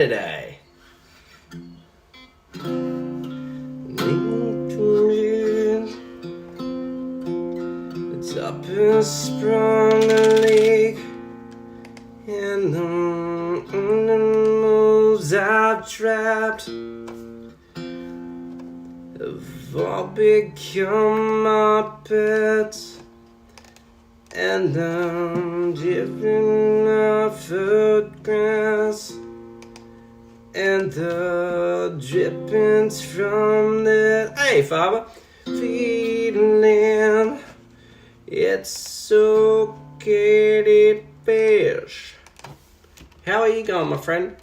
Today. It's up and sprung a leak, and the moves I've trapped have all become my pets, and I'm dripping off of grass. And the drippings from that, hey father, feeling, it's okay to fish. How are you going, my friend?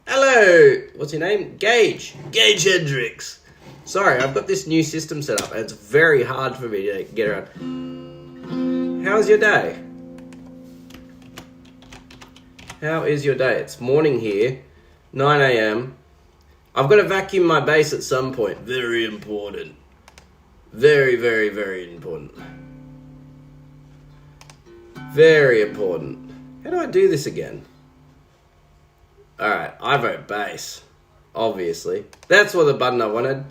Hello, what's your name? Gage Hendricks. Sorry, I've got this new system set up and it's very hard for me to get around. How's your day? How is your day? It's morning here. 9 a.m. I've got to vacuum my base at some point. Very important. Very, very, very important. Very important. How do I do this again? Alright, I vote base. Obviously. That's what the button I wanted.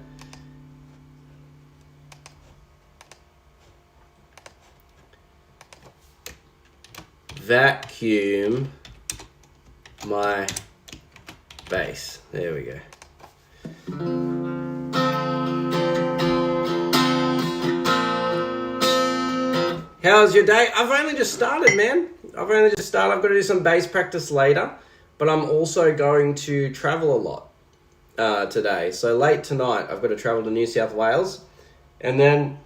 Vacuum my base. There we go. How's your day? I've only just started, man. I've got to do some bass practice later, but I'm also going to travel a lot today. So late tonight, I've got to travel to New South Wales, and then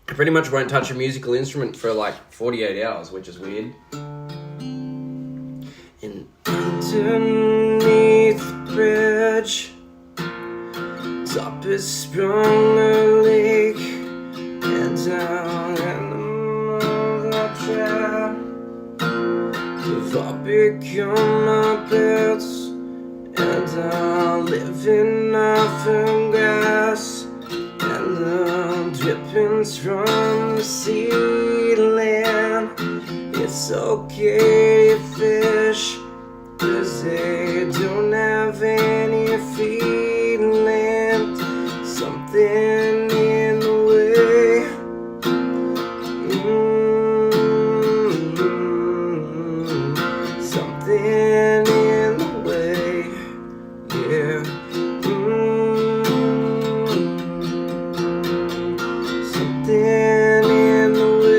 I pretty much won't touch a musical instrument for like 48 hours, which is weird. And underneath the bridge, top is sprung a leak, and down in the middle of trap, we've all become my pets, and I'm living off of grass, and the drippings from the ceiling. It's okay to fish, 'cause they don't have any feeling. Something in the way. Something in the way. Yeah. Something in the way.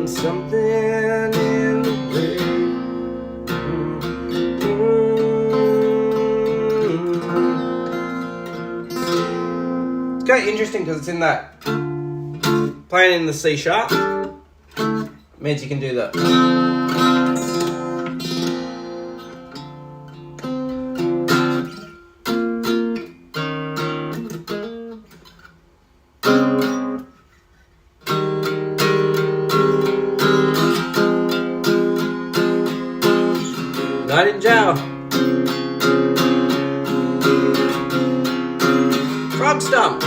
Something in the way. It's kind of interesting because it's in that playing in the C sharp. Means you can do that. Night in jail. Frog stomp.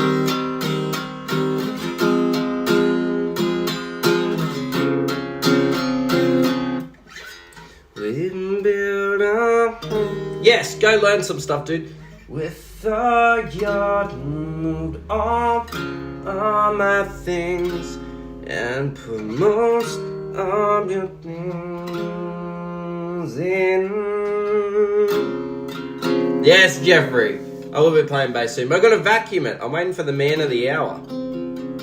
We build up. Yes, go learn some stuff, dude. With the yard moved all my things and put most of your things in. Yes, Jeffrey. I will be playing bass soon, but I've got to vacuum it. I'm waiting for the man of the hour. And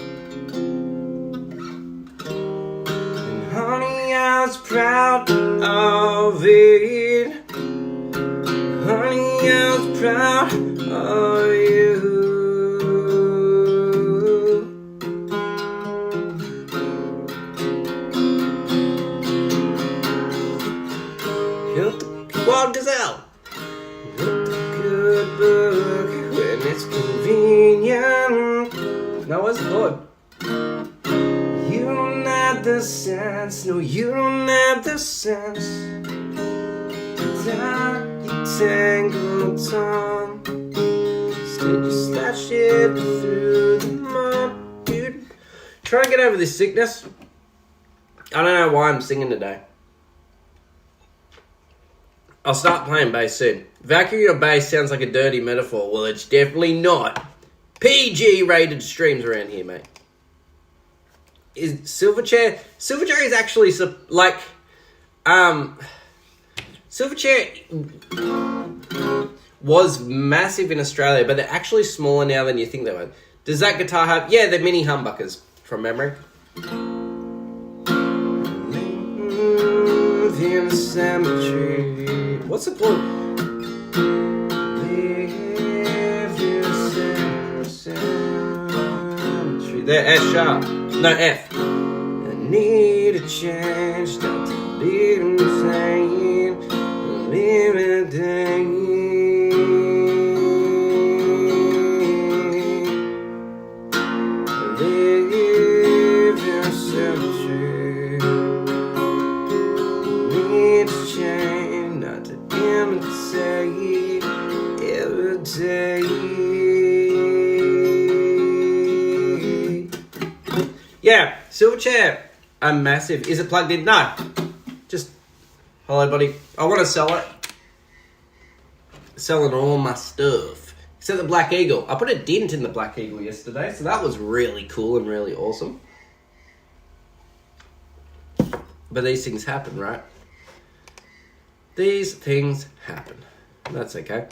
honey, I was proud of it. Honey, I was proud of you. Wild gazelle. Good book when it's convenient. No, it's good. You don't have the sense. No, you don't have the sense. That you tangled tongue. Instead, you slash it through the mud, dude. Try and get over this sickness. I don't know why I'm singing today. I'll start playing bass soon. Vacuuming your bass sounds like a dirty metaphor. Well, it's definitely not. PG rated streams around here, mate. Is Silverchair is actually like Silverchair was massive in Australia, but they're actually smaller now than you think they were. Does that guitar have? Yeah, they're mini humbuckers from memory. In cemetery. What's it called? Cemetery. There, F sharp. No, F. I need a change, not to be insane. Live a day. Live in cemetery. Need a change, not to imitate every day. Yeah, Silverchair, I'm massive. Is it plugged in? No. Just, hello, buddy. I want to sell it. Selling all my stuff. Except the Black Eagle. I put a dent in the Black Eagle yesterday, so that was really cool and really awesome. But these things happen, right? These things happen. That's okay.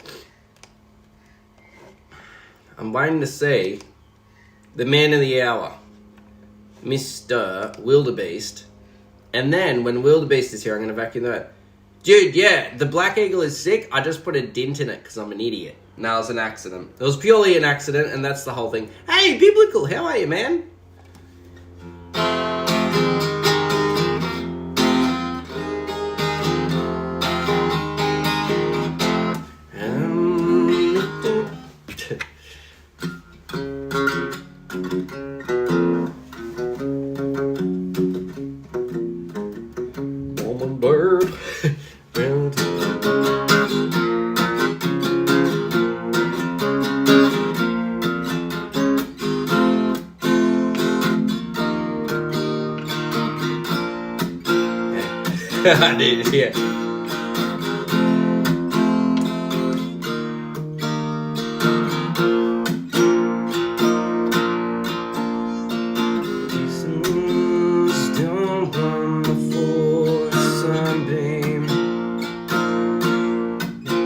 I'm waiting to see the man of the hour, Mr. Wildebeest. And then when Wildebeest is here, I'm going to vacuum that. Dude, yeah, the Black Eagle is sick. I just put a dent in it because I'm an idiot. No, it was an accident. It was purely an accident, and that's the whole thing. Hey, Biblical, how are you, man? I did, yeah.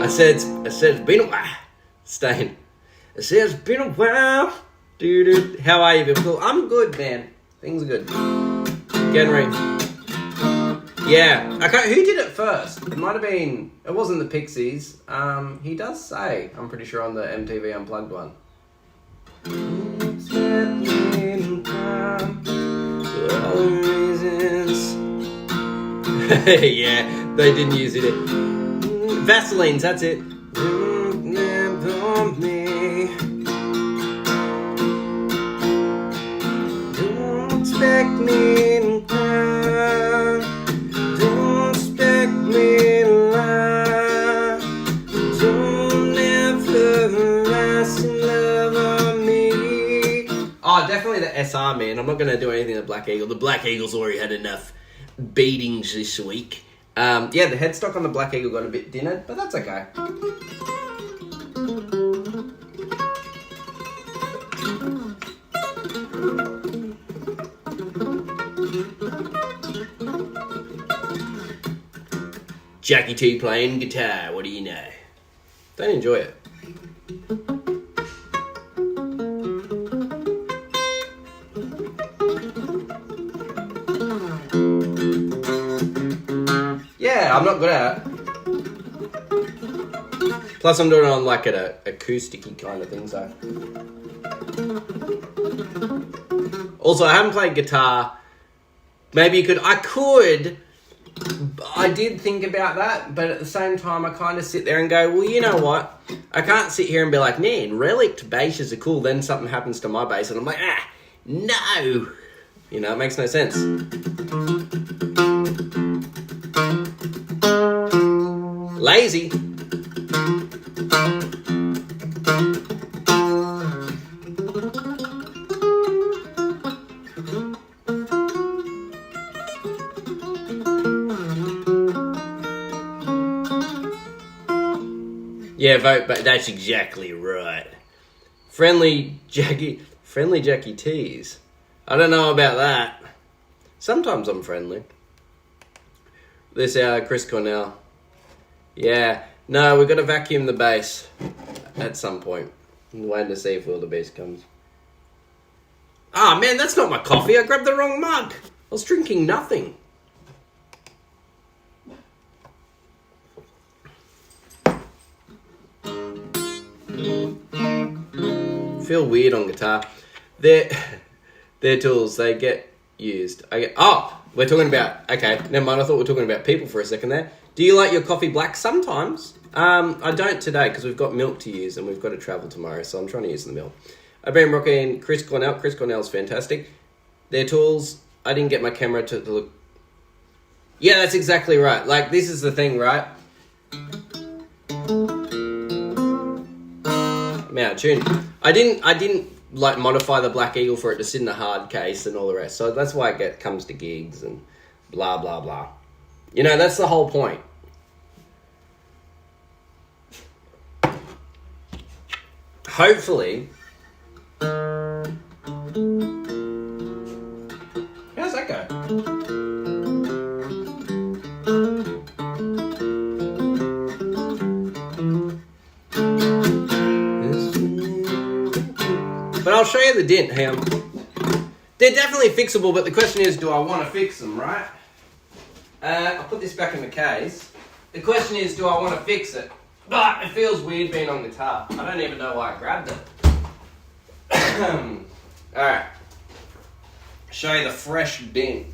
I said it's been a while. Stain. I said it's been a while. Dude, how are you, Biblical? I'm good, man. Things are good. Getting ready. Yeah, okay. Who did it first? It might have been. It wasn't the Pixies. He does say. I'm pretty sure on the MTV Unplugged one. Yeah, they didn't use it. Vaseline's. That's it. Don't expect me to cry. Don't expect me to lie. Don't ever ask in love on me. Oh, definitely the SR, man. I'm not going to do anything to the Black Eagle. The Black Eagle's already had enough beatings this week. Yeah, the headstock on the Black Eagle got a bit dinnered, but that's okay. Jackie T playing guitar, what do you know? Don't enjoy it. Yeah, I'm not good at it. Plus I'm doing it on like an acoustic-y kind of thing, so. Also, I haven't played guitar. Maybe you could, I did think about that, but at the same time, I kind of sit there and go, well, you know what? I can't sit here and be like, man, relict basses are cool, then something happens to my bass, and I'm like, no. You know, it makes no sense. Lazy. Yeah, vote, but that's exactly right. Friendly Jackie T's. I don't know about that. Sometimes I'm friendly. This Chris Cornell. Yeah. No, we've got to vacuum the base at some point. I'm waiting to see if Wildebeest comes. Ah, man, that's not my coffee. I grabbed the wrong mug. I was drinking nothing. Feel weird on guitar. They're tools. They get used. We're talking about... Okay, never mind. I thought we were talking about people for a second there. Do you like your coffee black? Sometimes. I don't today because we've got milk to use and we've got to travel tomorrow, so I'm trying to use the milk. I've been rocking Chris Cornell. Chris Cornell's fantastic. Their tools, I didn't get my camera to look... Yeah, that's exactly right. Like, this is the thing, right? I'm out of tune. I didn't like modify the Black Eagle for it to sit in a hard case and all the rest. So that's why it comes to gigs and blah, blah, blah. You know, that's the whole point. Hopefully... How's that go? But I'll show you the dent, Ham. They're definitely fixable, but the question is, do I want to fix them, right? I'll put this back in the case. The question is, do I want to fix it? But it feels weird being on guitar. I don't even know why I grabbed it. Alright. Show you the fresh dent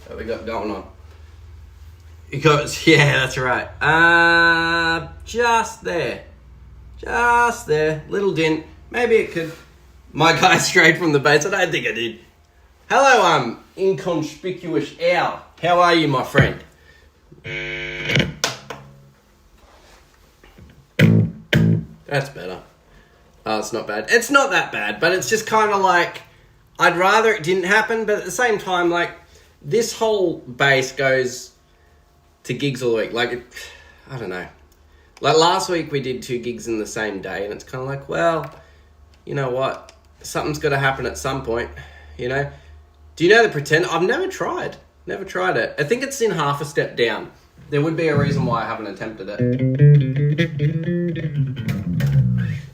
that we got going on. It goes, yeah, that's right. Just there. Just there. Little dent. Maybe it could... My guy strayed from the base. I don't think I did. Hello, inconspicuous owl. How are you, my friend? That's better. Oh, it's not bad. It's not that bad, but it's just kind of like... I'd rather it didn't happen, but at the same time, like, this whole bass goes to gigs all the week. Like, I don't know. Like, last week we did 2 gigs in the same day, and it's kind of like, well, you know what? Something's got to happen at some point, you know? Do you know the Pretender? I've never tried. Never tried it. I think it's in half a step down. There would be a reason why I haven't attempted it.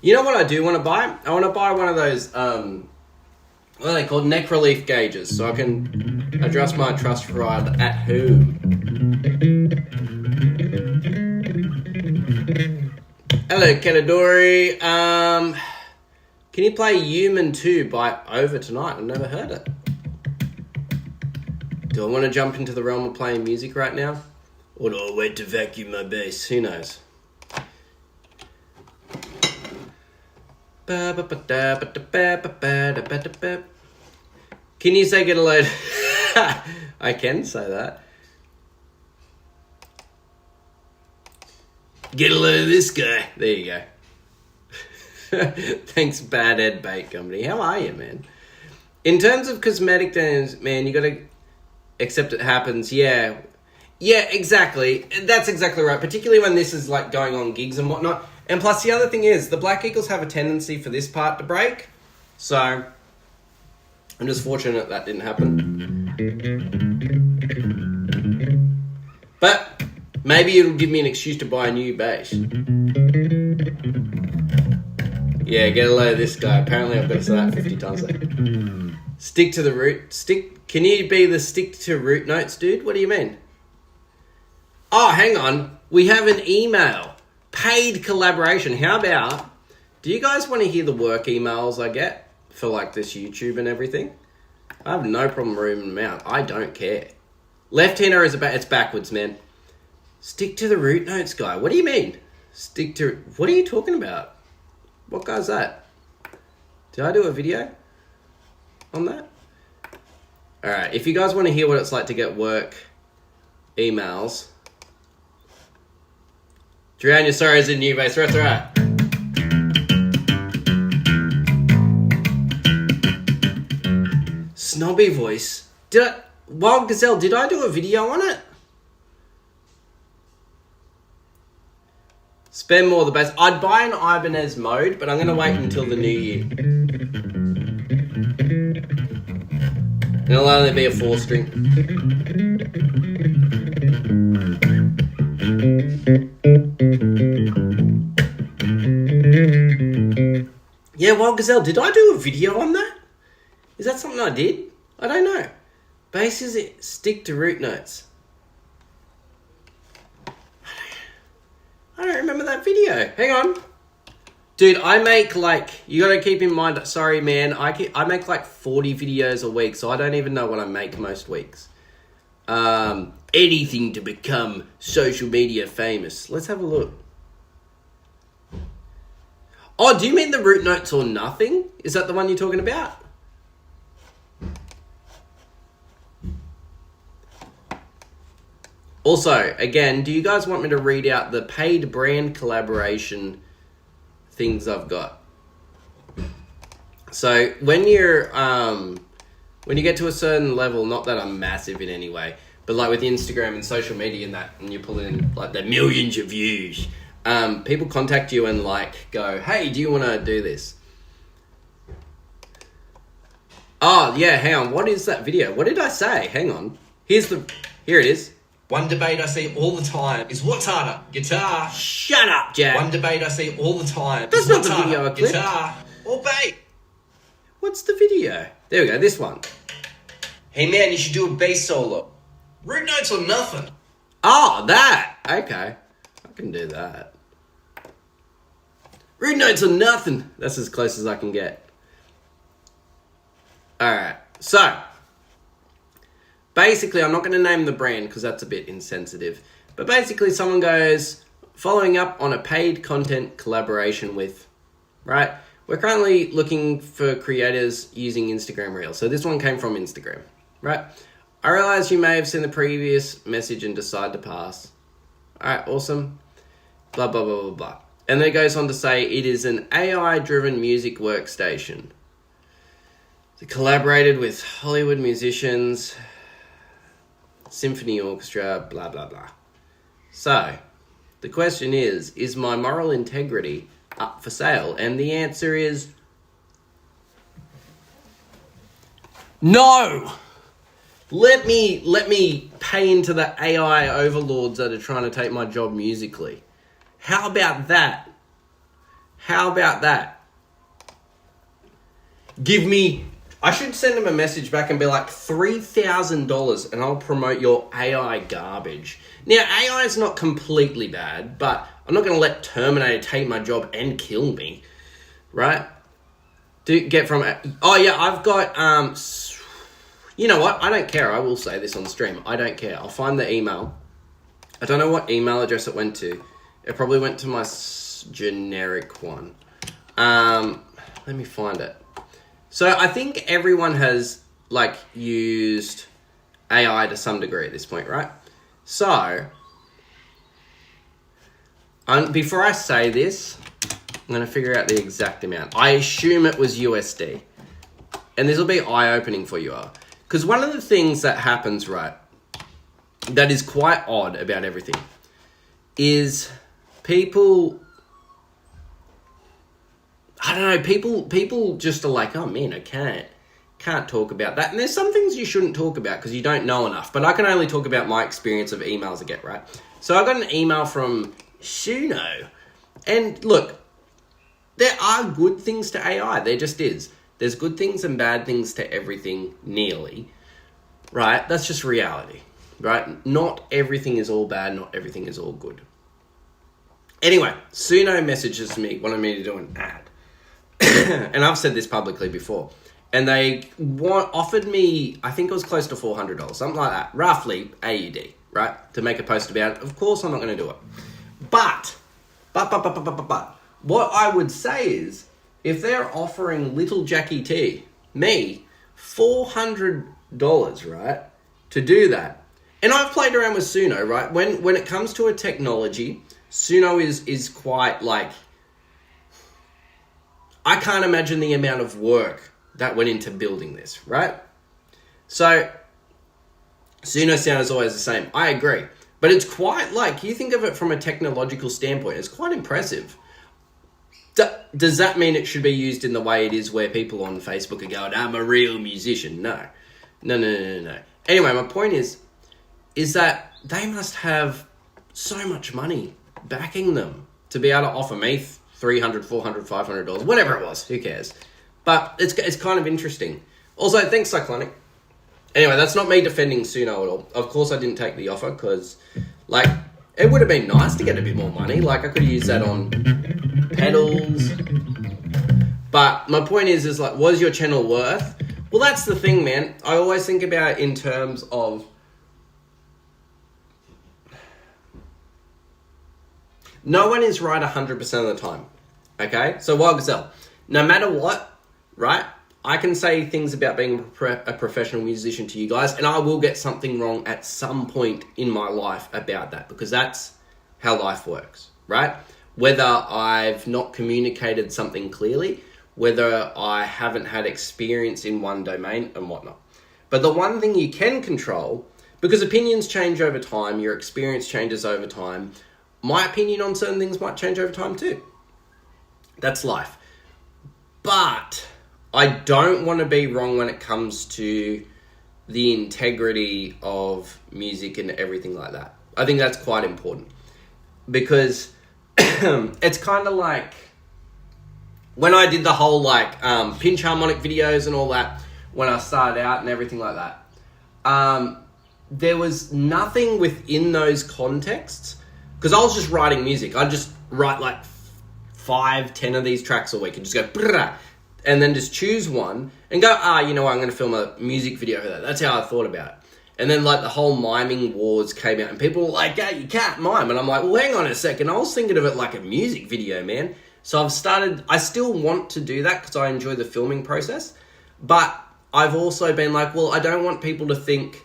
You know what I do want to buy? I want to buy one of those, what are they called? Neck relief gauges, so I can adjust my truss rod at home. Hello, Kenadori. Can you play Human 2 by Over tonight? I've never heard it. Do I want to jump into the realm of playing music right now? Or do I wait to vacuum my bass? Who knows? Can you say get a load? I can say that. Get a load of this guy. There you go. Thanks, Bad Ed Bait Company. How are you, man? In terms of cosmetic things, man, you got to accept it happens. Yeah, exactly. That's exactly right. Particularly when this is like going on gigs and whatnot. And plus, the other thing is, the Black Eagles have a tendency for this part to break. So, I'm just fortunate that didn't happen. But maybe it'll give me an excuse to buy a new bass. Yeah, get a load of this guy. Apparently I've got to say that 50 times. Stick to the root. Can you be the stick to root notes, dude? What do you mean? Oh, hang on. We have an email. Paid collaboration. How about... Do you guys want to hear the work emails I get for like this YouTube and everything? I have no problem reading them out. I don't care. Left-hander is it's backwards, man. Stick to the root notes, guy. What do you mean? Stick to... What are you talking about? What guy's that? Did I do a video on that? Alright, if you guys want to hear what it's like to get work emails... Drown your sorrows in new bass. That's right. Snobby voice. Wild Gazelle, did I do a video on it? Spend more of the base. I'd buy an Ibanez mode, but I'm going to wait until the new year. It'll only be a 4-string. Yeah, Wild Gazelle, did I do a video on that? Is that something I did? I don't know. Basses stick to root notes. I don't remember that video. Hang on. Dude, I make like, you gotta keep in mind, sorry man, I make like 40 videos a week, so I don't even know what I make most weeks. Anything to become social media famous. Let's have a look. Oh, do you mean the root notes or nothing? Is that the one you're talking about? Also, again, do you guys want me to read out the paid brand collaboration things I've got? So when you get to a certain level, not that I'm massive in any way, but like with Instagram and social media and that, and you pull in like the millions of views, people contact you and like go, hey, do you want to do this? Oh yeah, hang on. What is that video? What did I say? Hang on. Here it is. One debate I see all the time is what's harder, guitar? Shut up, Jack. One debate I see all the time That's is not what's the video harder, I clipped. guitar or bass? What's the video? There we go, this one. Hey man, you should do a bass solo. Root notes or nothing. Oh, that. Okay. I can do that. Root notes or nothing. That's as close as I can get. Alright, so basically, I'm not going to name the brand because that's a bit insensitive. But basically, someone goes, following up on a paid content collaboration with, right? We're currently looking for creators using Instagram Reels. So this one came from Instagram, right? I realize you may have seen the previous message and decide to pass. All right, awesome. Blah, blah, blah, blah, blah. And then it goes on to say it is an AI-driven music workstation. It collaborated with Hollywood musicians, symphony orchestra, blah, blah, blah. So, the question is my moral integrity up for sale? And the answer is no. Let me pay into the AI overlords that are trying to take my job musically. How about that? How about that? I should send them a message back and be like, $3,000 and I'll promote your AI garbage. Now, AI is not completely bad, but I'm not going to let Terminator take my job and kill me, right? Oh yeah, I've got, you know what? I don't care. I will say this on stream. I don't care. I'll find the email. I don't know what email address it went to. It probably went to my generic one. Let me find it. So I think everyone has like used AI to some degree at this point, right? So before I say this, I'm going to figure out the exact amount. I assume it was USD. And this will be eye-opening for you all. Because one of the things that happens, right, that is quite odd about everything is people... I don't know, people just are like, oh man, I can't talk about that. And there's some things you shouldn't talk about because you don't know enough. But I can only talk about my experience of emails I get, right? So I got an email from Suno. And look, there are good things to AI. There just is. There's good things and bad things to everything, nearly. Right? That's just reality. Right? Not everything is all bad. Not everything is all good. Anyway, Suno messages me, wanted me to do an ad. And I've said this publicly before. And they offered me, I think it was close to $400, something like that, roughly AUD, right? To make a post about it. Of course, I'm not going to do it. But, what I would say is, if they're offering little Jackie T, me, $400, right, to do that. And I've played around with Suno, right? When it comes to a technology, Suno is quite like, I can't imagine the amount of work that went into building this, right? So, Suno sound is always the same. I agree. But it's quite like, you think of it from a technological standpoint, it's quite impressive. Does that mean it should be used in the way it is where people on Facebook are going, I'm a real musician? No. No. Anyway, my point is that they must have so much money backing them to be able to offer me $300, $400, $500, whatever it was. Who cares? But it's kind of interesting. Also, thanks, Cyclonic. Anyway, that's not me defending Suno at all. Of course, I didn't take the offer because, like, it would have been nice to get a bit more money. Like, I could have used that on pedals. But my point is like, was your channel worth? Well, that's the thing, man. I always think about it in terms of no one is right 100% of the time. Okay? So, Wild Gazelle, no matter what, right? I can say things about being a professional musician to you guys, and I will get something wrong at some point in my life about that, because that's how life works, right? Whether I've not communicated something clearly, whether I haven't had experience in one domain and whatnot. But the one thing you can control, because opinions change over time, your experience changes over time, my opinion on certain things might change over time too. That's life. But I don't want to be wrong when it comes to the integrity of music and everything like that. I think that's quite important, because it's kind of like when I did the whole like pinch harmonic videos and all that, when I started out and everything like that, there was nothing within those contexts, because I was just writing music. I'd just write like 5-10 of these tracks a week and just go brrrah, and then just choose one and go, you know what, I'm going to film a music video for that. That's how I thought about it. And then, like, the whole miming wars came out, and people were like, you can't mime. And I'm like, well, hang on a second. I was thinking of it like a music video, man. So I still want to do that because I enjoy the filming process. But I've also been like, well, I don't want people to think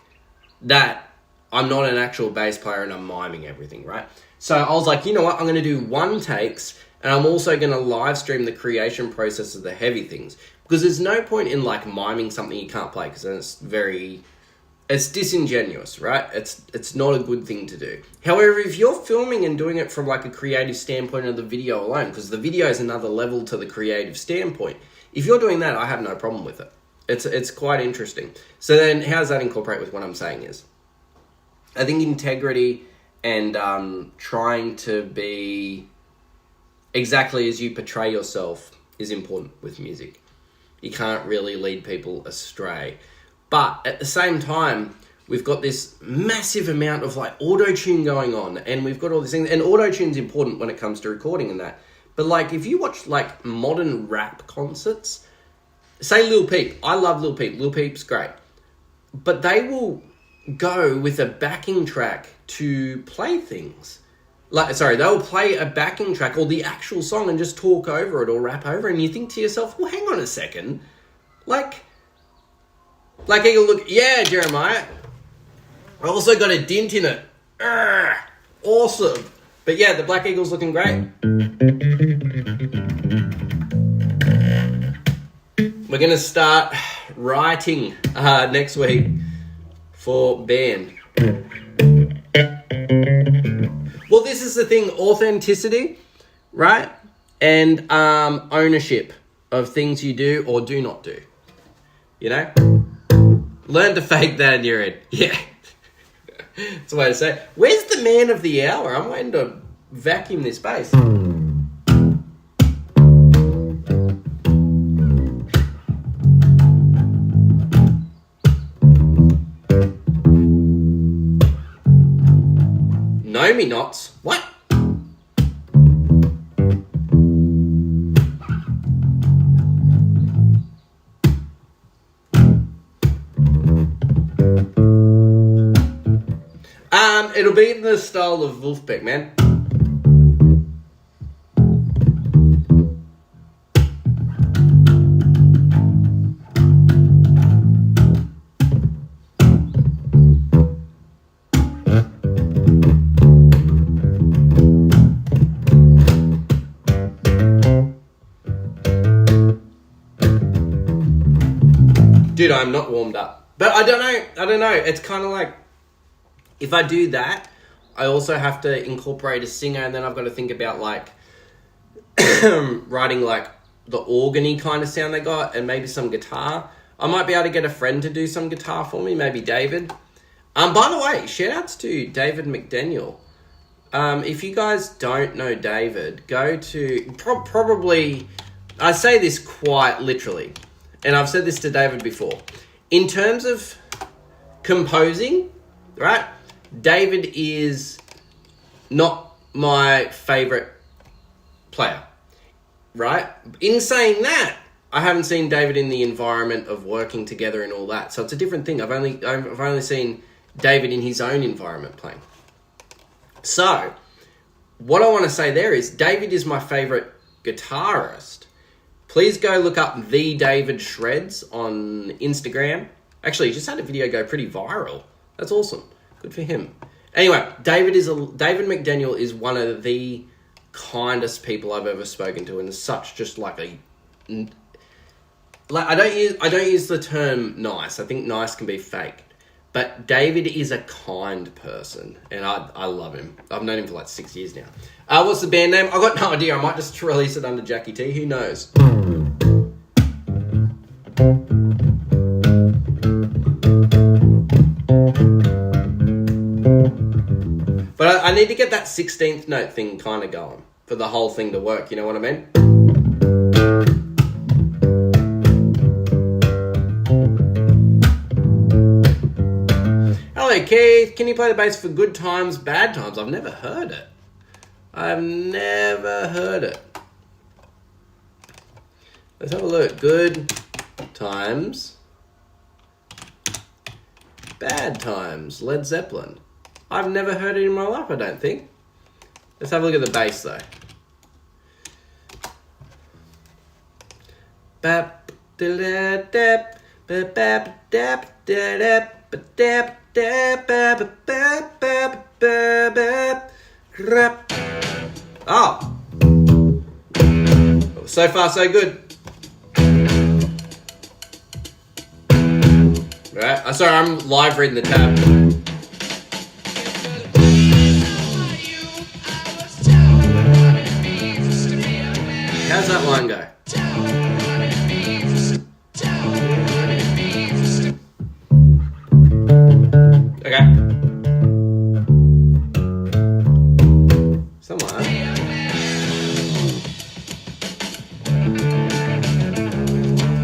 that I'm not an actual bass player and I'm miming everything, right? So I was like, you know what, I'm going to do one takes, and I'm also going to live stream the creation process of the heavy things. Because there's no point in, like, miming something you can't play, because then it's disingenuous, right? It's not a good thing to do. However, if you're filming and doing it from, like, a creative standpoint of the video alone, because the video is another level to the creative standpoint, if you're doing that, I have no problem with it. It's quite interesting. So then, how does that incorporate with what I'm saying is, I think integrity and trying to be exactly as you portray yourself is important with music. You can't really lead people astray. But at the same time, we've got this massive amount of like auto-tune going on, and we've got all these things, and auto-tune's important when it comes to recording and that. But like, if you watch like modern rap concerts, say Lil Peep, I love Lil Peep. Lil Peep's great. But they will go with a backing track to play things. They'll play a backing track or the actual song and just talk over it or rap over it, and you think to yourself, well, hang on a second. Like you look, yeah, Jeremiah, I also got a dint in it. Awesome. But yeah, the Black Eagle's looking great. We're going to start writing next week for band. Well, this is the thing, authenticity, right? And ownership of things you do or do not do. You know? Learn to fake that in your head. Yeah. That's the way to say it. Where's the man of the hour? I'm waiting to vacuum this bass. No me nots. What? It'll be in the style of Wolfpack, man. Dude, I'm not warmed up. But I don't know. It's kind of like, if I do that, I also have to incorporate a singer, and then I've got to think about like writing like the organy kind of sound they got, and maybe some guitar. I might be able to get a friend to do some guitar for me, maybe David. By the way, shout outs to David McDaniel. If you guys don't know David, go to probably, I say this quite literally, and I've said this to David before. In terms of composing, right? David is not my favorite player, right? In saying that, I haven't seen David in the environment of working together and all that, so it's a different thing. I've only seen David in his own environment playing. So, what I want to say there is David is my favorite guitarist. Please go look up The David Shreds on Instagram. Actually, he just had a video go pretty viral. That's awesome. Good for him. Anyway, David McDaniel is one of the kindest people I've ever spoken to, and is such just like a... I don't use the term nice. I think nice can be fake. But David is a kind person, and I love him. I've known him for like 6 years now. What's the band name? I've got no idea. I might just release it under Jackie T. Who knows? But I need to get that 16th note thing kind of going for the whole thing to work. You know what I mean? Hello, Keith. Can you play the bass for Good Times, Bad Times? I've never heard it. Let's have a look. Good Times, Bad Times, Led Zeppelin. I've never heard it in my life, I don't think. Let's have a look at the bass, though. Bap, da da bap, bap, dap, da da dap, dap, bap, bap, bap, bap, rap. Oh. So far, so good. Right. Sorry, I'm live reading the tab. How's that line go? Okay. Somewhere.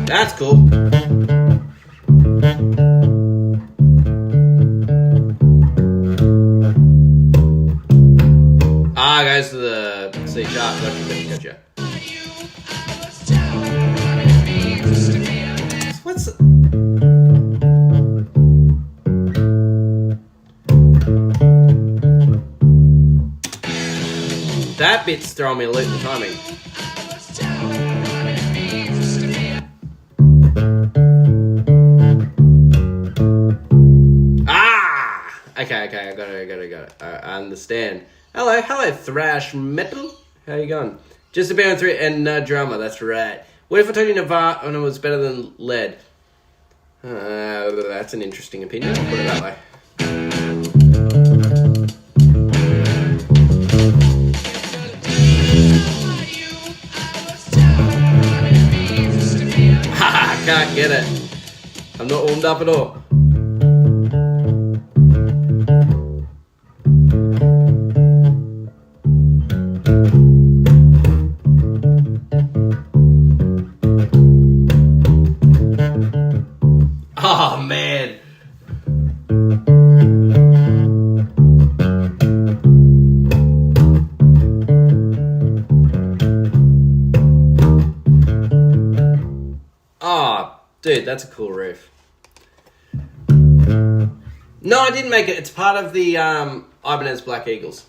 That's cool. Goes to the C sharp. Gotcha. What's that bit's throwing me a loop, the timing. Okay, I got it. I understand. Hello, thrash metal. How you going? Just a band three and drummer. That's right. What if I told you Nirvana was better than Lead? That's an interesting opinion. I'll put it that way. Haha, can't get it. I'm not warmed up at all. Oh, man. Oh, dude, that's a cool riff. No, I didn't make it. It's part of the Ibanez Black Eagles.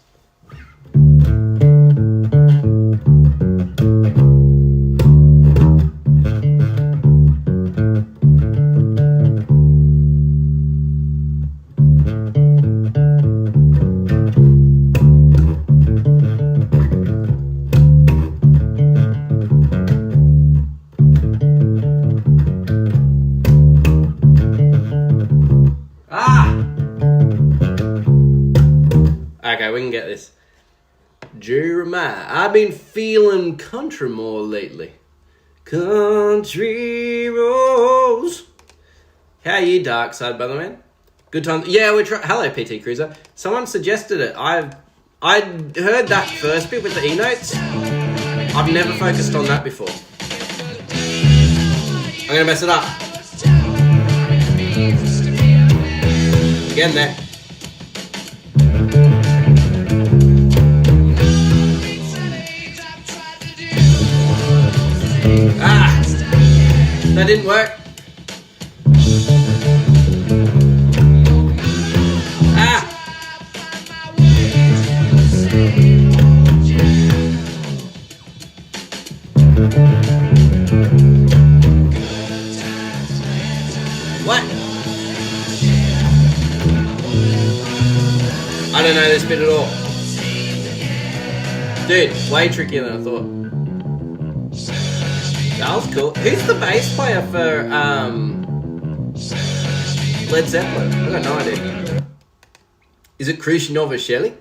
Okay, we can get this. Jeremiah, I've been feeling country more lately. Country roads. How are you, Dark Side, by the way? Good time. Yeah, we're trying. Hello, PT Cruiser. Someone suggested it. I heard that first bit with the E-notes. I've never focused on that before. I'm gonna mess it up. Again there. Ah! That didn't work. Ah! What? I don't know this bit at all. Dude, way trickier than I thought. That was cool. Who's the bass player for Led Zeppelin? I got no idea. Is it Krzysztof Novoselic?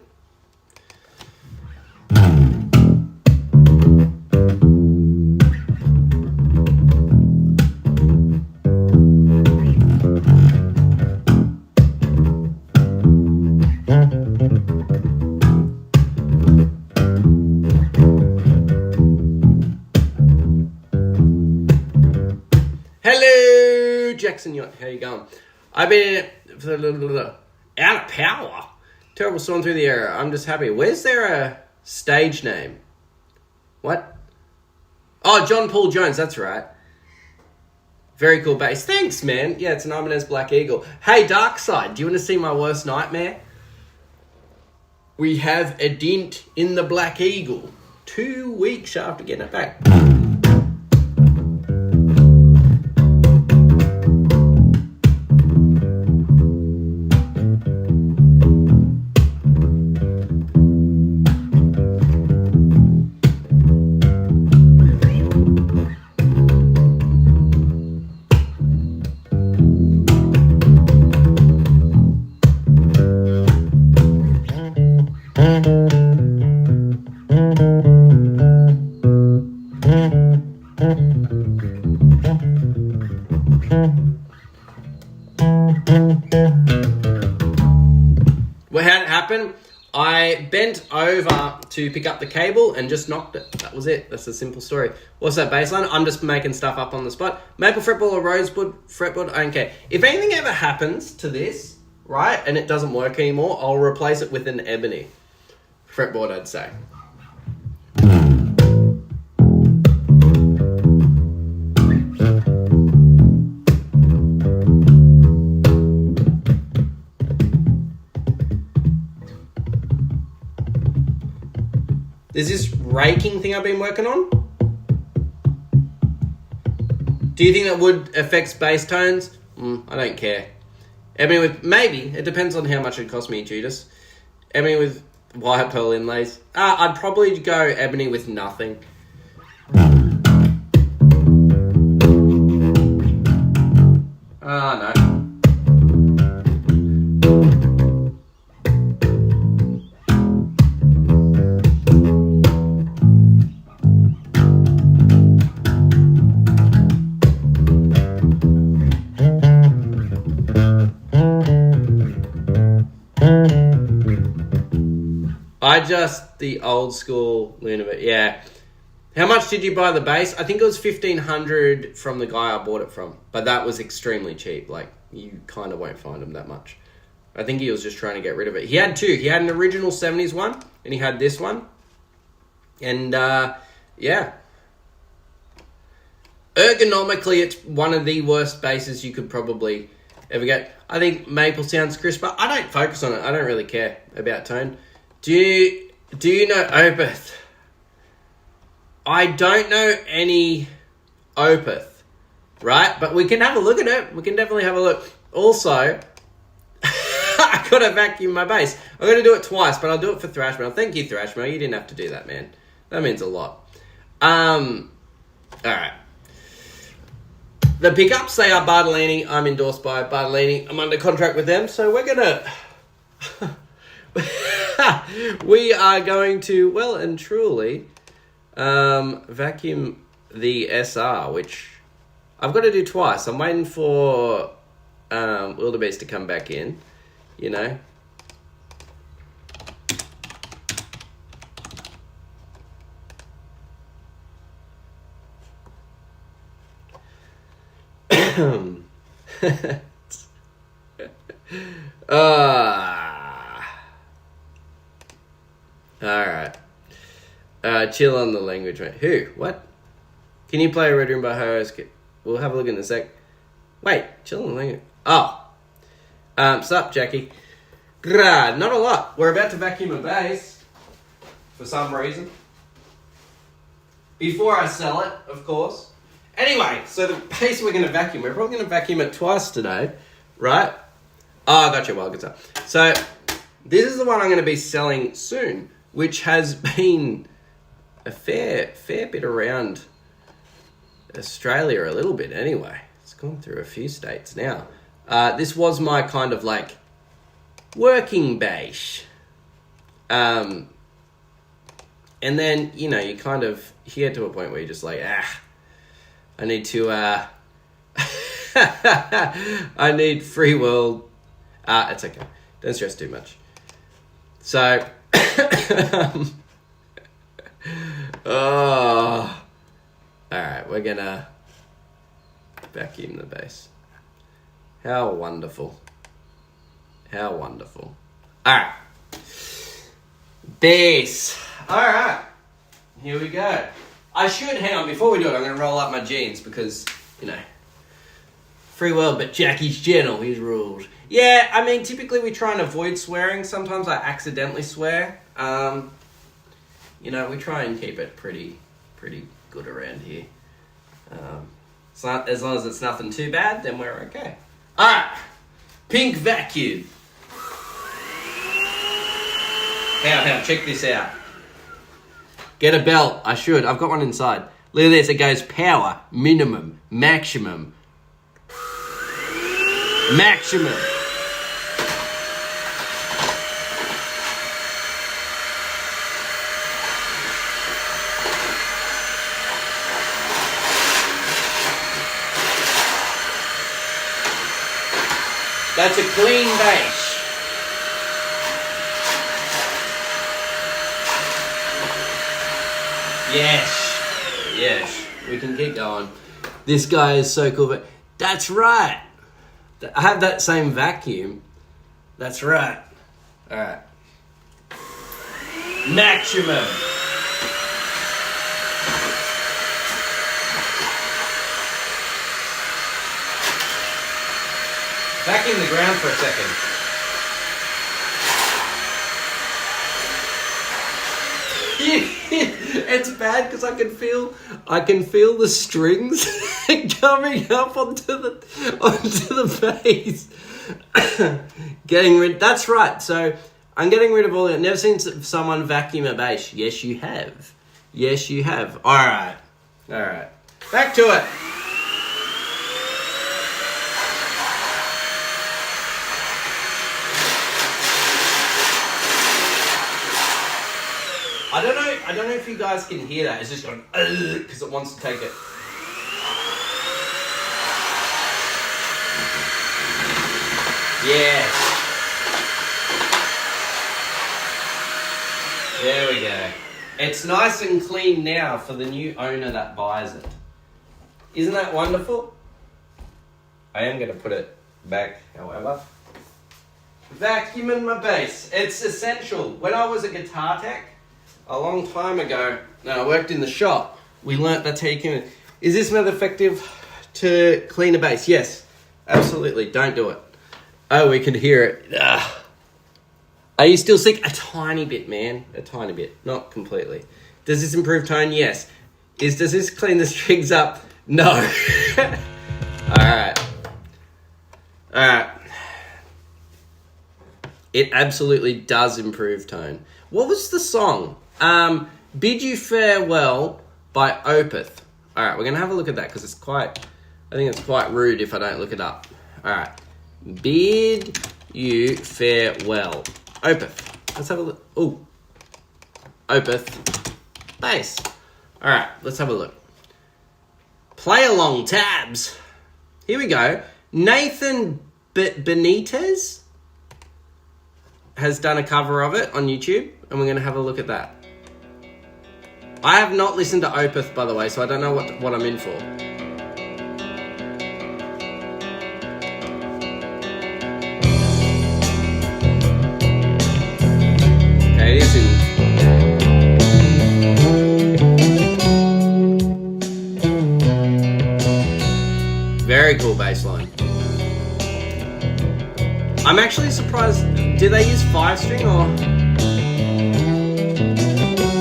Hello, Jackson Yacht. How you going? I've been out of power. Terrible storm through the area. I'm just happy. Where's there a stage name? What? Oh, John Paul Jones. That's right. Very cool bass. Thanks, man. Yeah, it's an Ibanez Black Eagle. Hey, Dark Side, do you want to see my worst nightmare? We have a dent in the Black Eagle 2 weeks after getting it back. Well, how did it happen? I bent over to pick up the cable and just knocked it. That was it. That's a simple story. What's that baseline? I'm just making stuff up on the spot. Maple fretboard or rosewood fretboard, I don't care. If anything ever happens to this, right, and it doesn't work anymore, I'll replace it with an ebony fretboard, I'd say. There's this raking thing I've been working on. Do you think that would affect bass tones? I don't care. Ebony with, maybe. It depends on how much it cost me, Judas. Ebony with wire pearl inlays. I'd probably go ebony with nothing. No. The old school Lunabit, yeah. How much did you buy the bass? I think it was $1,500 from the guy I bought it from, but that was extremely cheap. Like, you kind of won't find him that much. I think he was just trying to get rid of it. He had two. He had an original 70s one, and he had this one. And, yeah. Ergonomically, it's one of the worst basses you could probably ever get. I think maple sounds crisper. I don't focus on it. I don't really care about tone. Do you know Opeth? I don't know any Opeth, right? But we can have a look at it. We can definitely have a look. Also, I got to vacuum my bass. I'm going to do it twice, but I'll do it for Thrashmail. Thank you, Thrashmail. You didn't have to do that, man. That means a lot. All right. The pickups, they are Bartolini. I'm endorsed by Bartolini. I'm under contract with them, so we're going to... we are going to, well and truly, vacuum the SR, which I've got to do twice. I'm waiting for Wildebeest to come back in, you know. Alright. Chill on the language, mate. Who? What? Can you play Red Room by Hoes? We'll have a look in a sec. Wait, chill on the language. Oh. Sup, Jackie? Not a lot. We're about to vacuum a bass. For some reason. Before I sell it, of course. Anyway, so the bass we're going to vacuum. We're probably going to vacuum it twice today. Right? Oh, I got you. Well, good stuff. So, this is the one I'm going to be selling soon. Which has been a fair bit around Australia a little bit anyway. It's gone through a few states now. This was my kind of like working bass. And then, you know, you kind of get to a point where you're just like, I need to, I need free world. It's okay. Don't stress too much. So, oh, alright, we're gonna vacuum the bass. How wonderful. How wonderful. Alright. Bass. Alright. Here we go. I should, hang on, before we do it, I'm gonna roll up my jeans because, you know, free world, but Jackie's gentle, his rules. Yeah, I mean, typically we try and avoid swearing. Sometimes I accidentally swear. You know, we try and keep it pretty good around here. It's not, as long as it's nothing too bad, then we're okay. Alright, pink vacuum. Now, check this out. Get a belt. I should. I've got one inside. Look at this. It goes power, minimum, maximum. Maximum. That's a clean bass. Yes, we can keep going. This guy is so cool, but that's right. I have that same vacuum. That's right. Alright. Maximum. Vacuum the ground for a second. It's bad because I can feel the strings coming up onto the bass. Getting rid. That's right. So I'm getting rid of all that. Never seen someone vacuum a bass. Yes, you have. Yes, you have. All right. Back to it. I don't know if you guys can hear that. It's just going because it wants to take it. Yes. There we go. It's nice and clean now for the new owner that buys it. Isn't that wonderful? I am going to put it back, however. Vacuuming my bass. It's essential. When I was a guitar tech, a long time ago, I worked in the shop. We learnt that's how you can. Is this method effective to clean a bass? Yes, absolutely. Don't do it. Oh, we can hear it. Ugh. Are you still sick? A tiny bit, man. A tiny bit. Not completely. Does this improve tone? Yes. Does this clean the strings up? No. Alright. It absolutely does improve tone. What was the song? Bid You Farewell by Opeth. Alright, we're going to have a look at that because I think it's quite rude if I don't look it up. Alright. Bid You Farewell. Opeth. Let's have a look. Oh, Opeth. Bass. All right, let's have a look. Play along tabs. Here we go. Nathan Benitez has done a cover of it on YouTube, and we're going to have a look at that. I have not listened to Opeth, by the way, so I don't know what I'm in for. Okay, it is in... Very cool bass line. I'm actually surprised. Did they use 5-string or?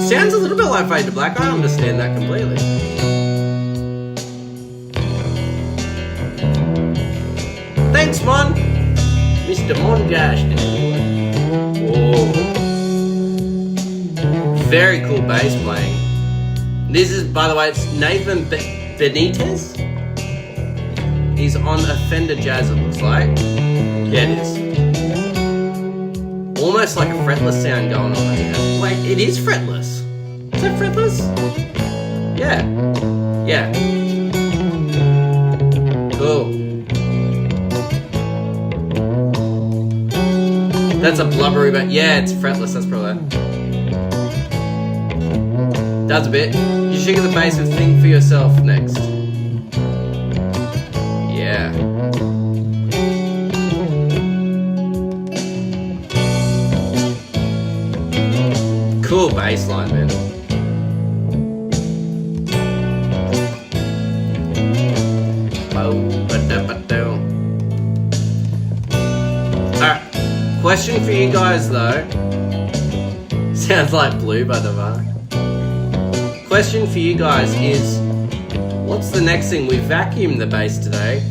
Sounds a little bit like Fade to Black. I understand that completely. Thanks, Mon. Mr. Mongash. Whoa. Very cool bass playing. This is, by the way, it's Nathan Benitez. He's on a Fender Jazz, it looks like. Yeah, it is. Almost like a fretless sound going on here. Wait, it is fretless. Is that fretless? Yeah. Yeah. Cool. That's a blubbery, but yeah, it's fretless. That's probably it. Does a bit. You should get the bass and think for yourself next. Yeah. Cool bass line, man. Alright. Question for you guys though. Sounds like Blue by the Var. Question for you guys is, what's the next thing? We vacuumed the bass today.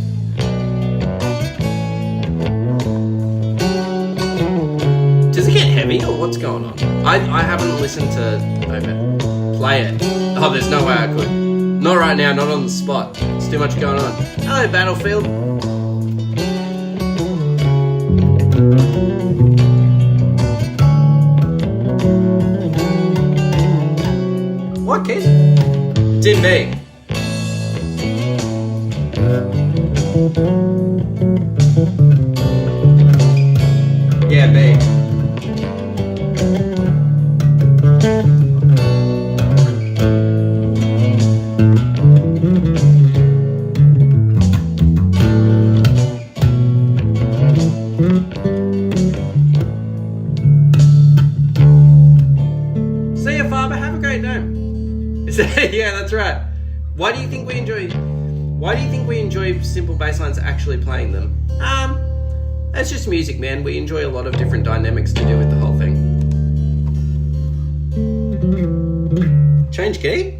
Does it get heavy or what's going on? I haven't listened to play it. Oh, there's no way I could. Not right now, not on the spot. It's too much going on. Hello, Battlefield. What, kid? It's in B. Yeah, B. See you, Faber. Have a great day. Yeah, that's right. Why do you think we enjoy simple bass lines actually playing them? That's just music, man. We enjoy a lot of different dynamics to do with the whole thing. Change key?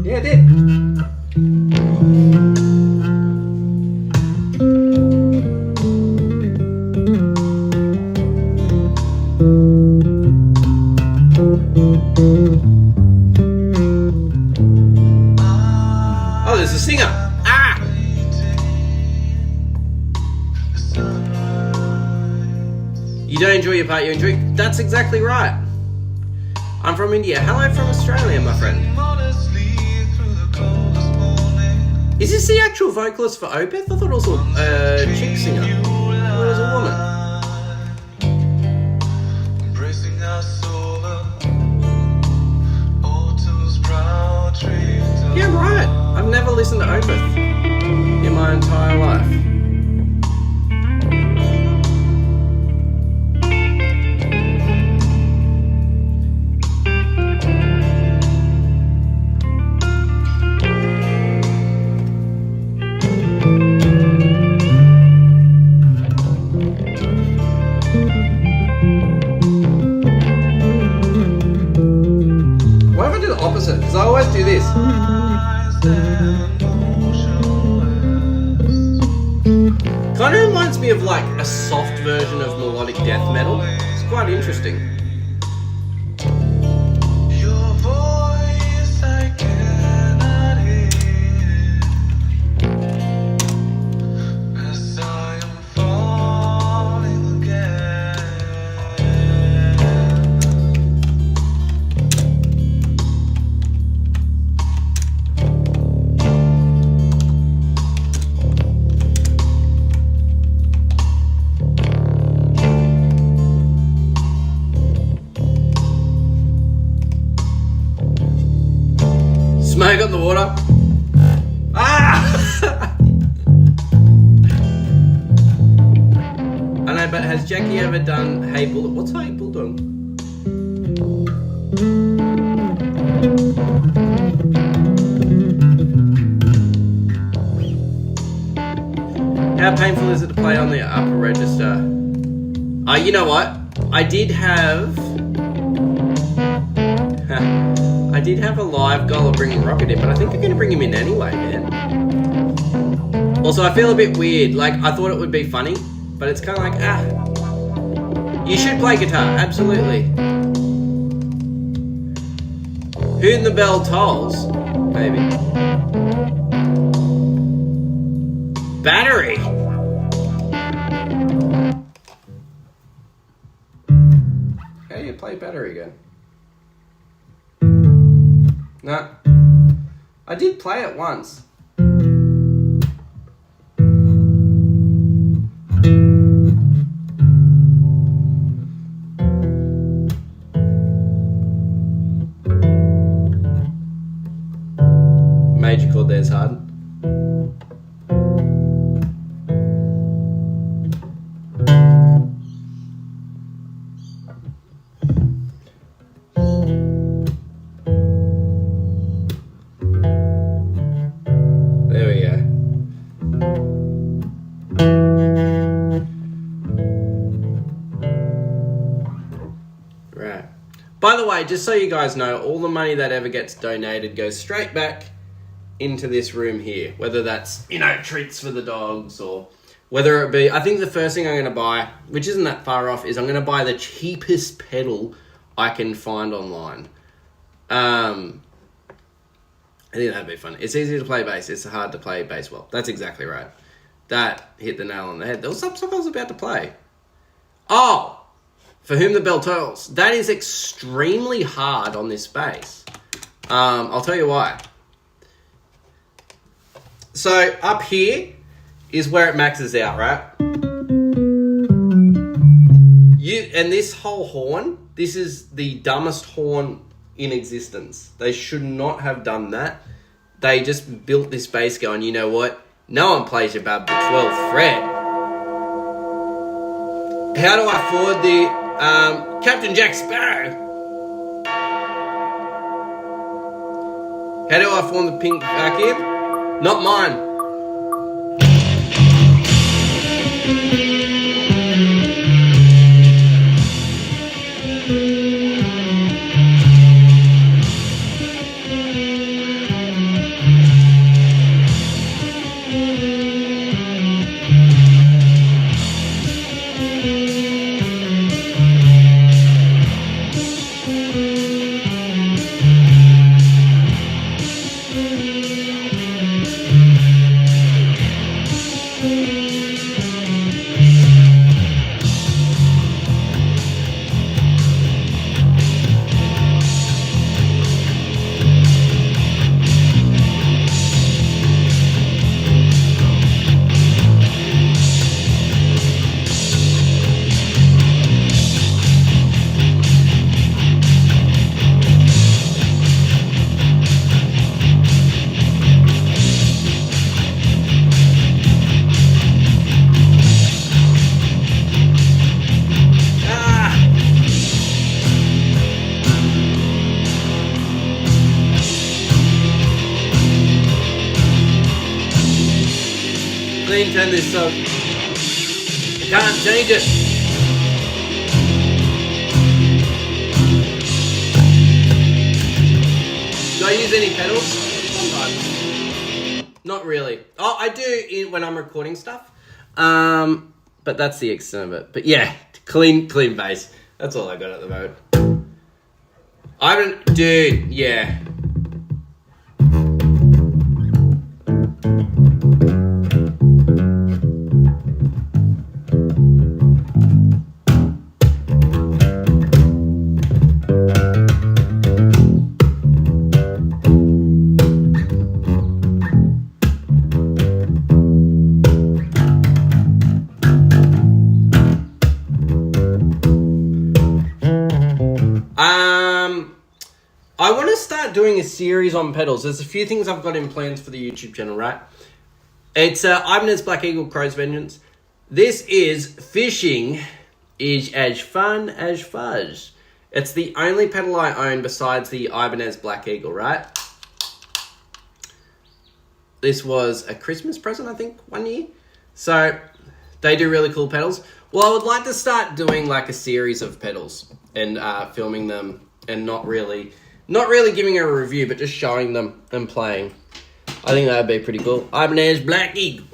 Yeah, I did. Oh, there's a singer. Ah! You don't enjoy your part, you enjoy... That's exactly right. I'm from India. Hello from Australia, my friend. Is this the actual vocalist for Opeth? I thought it was a chick singer. I thought it was a woman. Yeah, I'm right. I've never listened to Opeth in my entire life. What if I do the opposite? Because I always do this. Kind of reminds me of like a soft version of melodic death metal. It's quite interesting. well. Ah! I know, but has Jackie ever done Hey Bulldog? What's Hey Bulldog? How painful is it to play on the upper register? You know what? I did have a live goal of bringing Rocket in, but I think I'm going to bring him in anyway, man. Also, I feel a bit weird. Like, I thought it would be funny, but it's kind of like, you should play guitar, absolutely. Who the bell tolls? Maybe. Battery. How do you play battery again? No. I did play it once. Major chord there's hard. There we go. Right. By the way, just so you guys know, all the money that ever gets donated goes straight back into this room here. Whether that's, treats for the dogs or whether it be... I think the first thing I'm going to buy, which isn't that far off, is I'm going to buy the cheapest pedal I can find online. I think that'd be fun. It's easy to play bass. It's hard to play bass well. That's exactly right. That hit the nail on the head. There was some song I was about to play. Oh! For Whom the Bell Tolls. That is extremely hard on this bass. I'll tell you why. So, up here is where it maxes out, right? And this whole horn, this is the dumbest horn in existence. They should not have done that. They just built this bass going, you know what? No one plays above the 12th fret. How do I afford the Captain Jack Sparrow? How do I form the pink vacuum? Not mine. Turn this up. Can't change it. Do I use any pedals? Sometimes. Not really. Oh, I do when I'm recording stuff. But that's the extent of it. But yeah, clean bass. That's all I got at the moment. I haven't, dude. Yeah. I want to start start doing a series on pedals. There's a few things I've got in plans for the YouTube channel, right? It's Ibanez Black Eagle Crow's Vengeance. This is Fishing is as fun as fuzz. It's the only pedal I own besides the Ibanez Black Eagle, right? This was a Christmas present, I think, one year. So, they do really cool pedals. Well, I would like to start doing like a series of pedals and filming them and not really giving a review, but just showing them and playing. I think that would be pretty cool. Ibanez Black Eagle.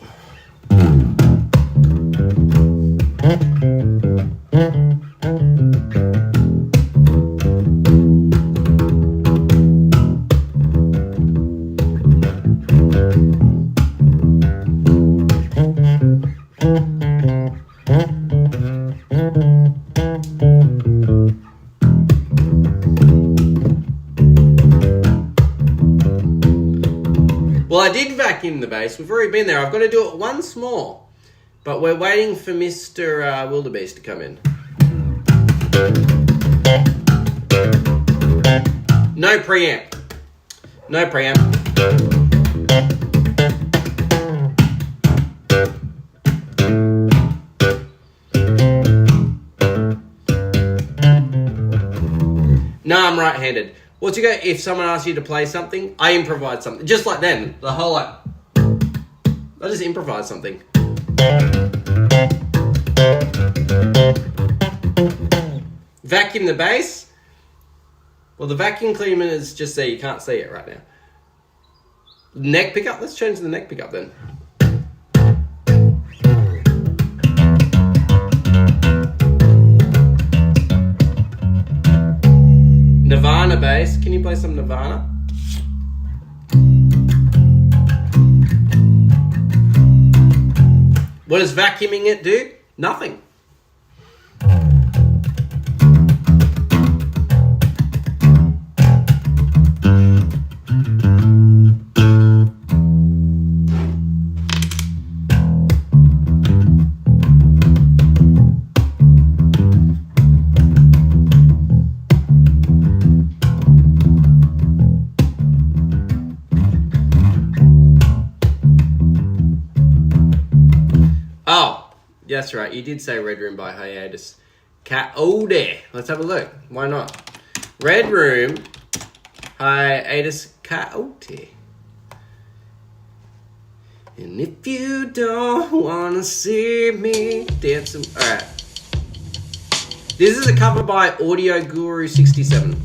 Well, I did vacuum the bass. We've already been there. I've got to do it once more. But we're waiting for Mr. Wildebeest to come in. No preamp. No preamp. No, I'm right-handed. What's you go? If someone asks you to play something, I improvise something. Just like then. The whole like... I just improvise something. Vacuum the bass. Well, the vacuum cleaner is just there. You can't see it right now. Neck pickup. Let's change the neck pickup then. Nirvana bass. Can you play some Nirvana? What does vacuuming it do? Nothing. Oh, that's right. You did say Red Room by Hiatus Coyote. Let's have a look. Why not? Red Room, Hiatus Coyote. And if you don't want to see me dancing... Alright. This is a cover by Audio Guru 67.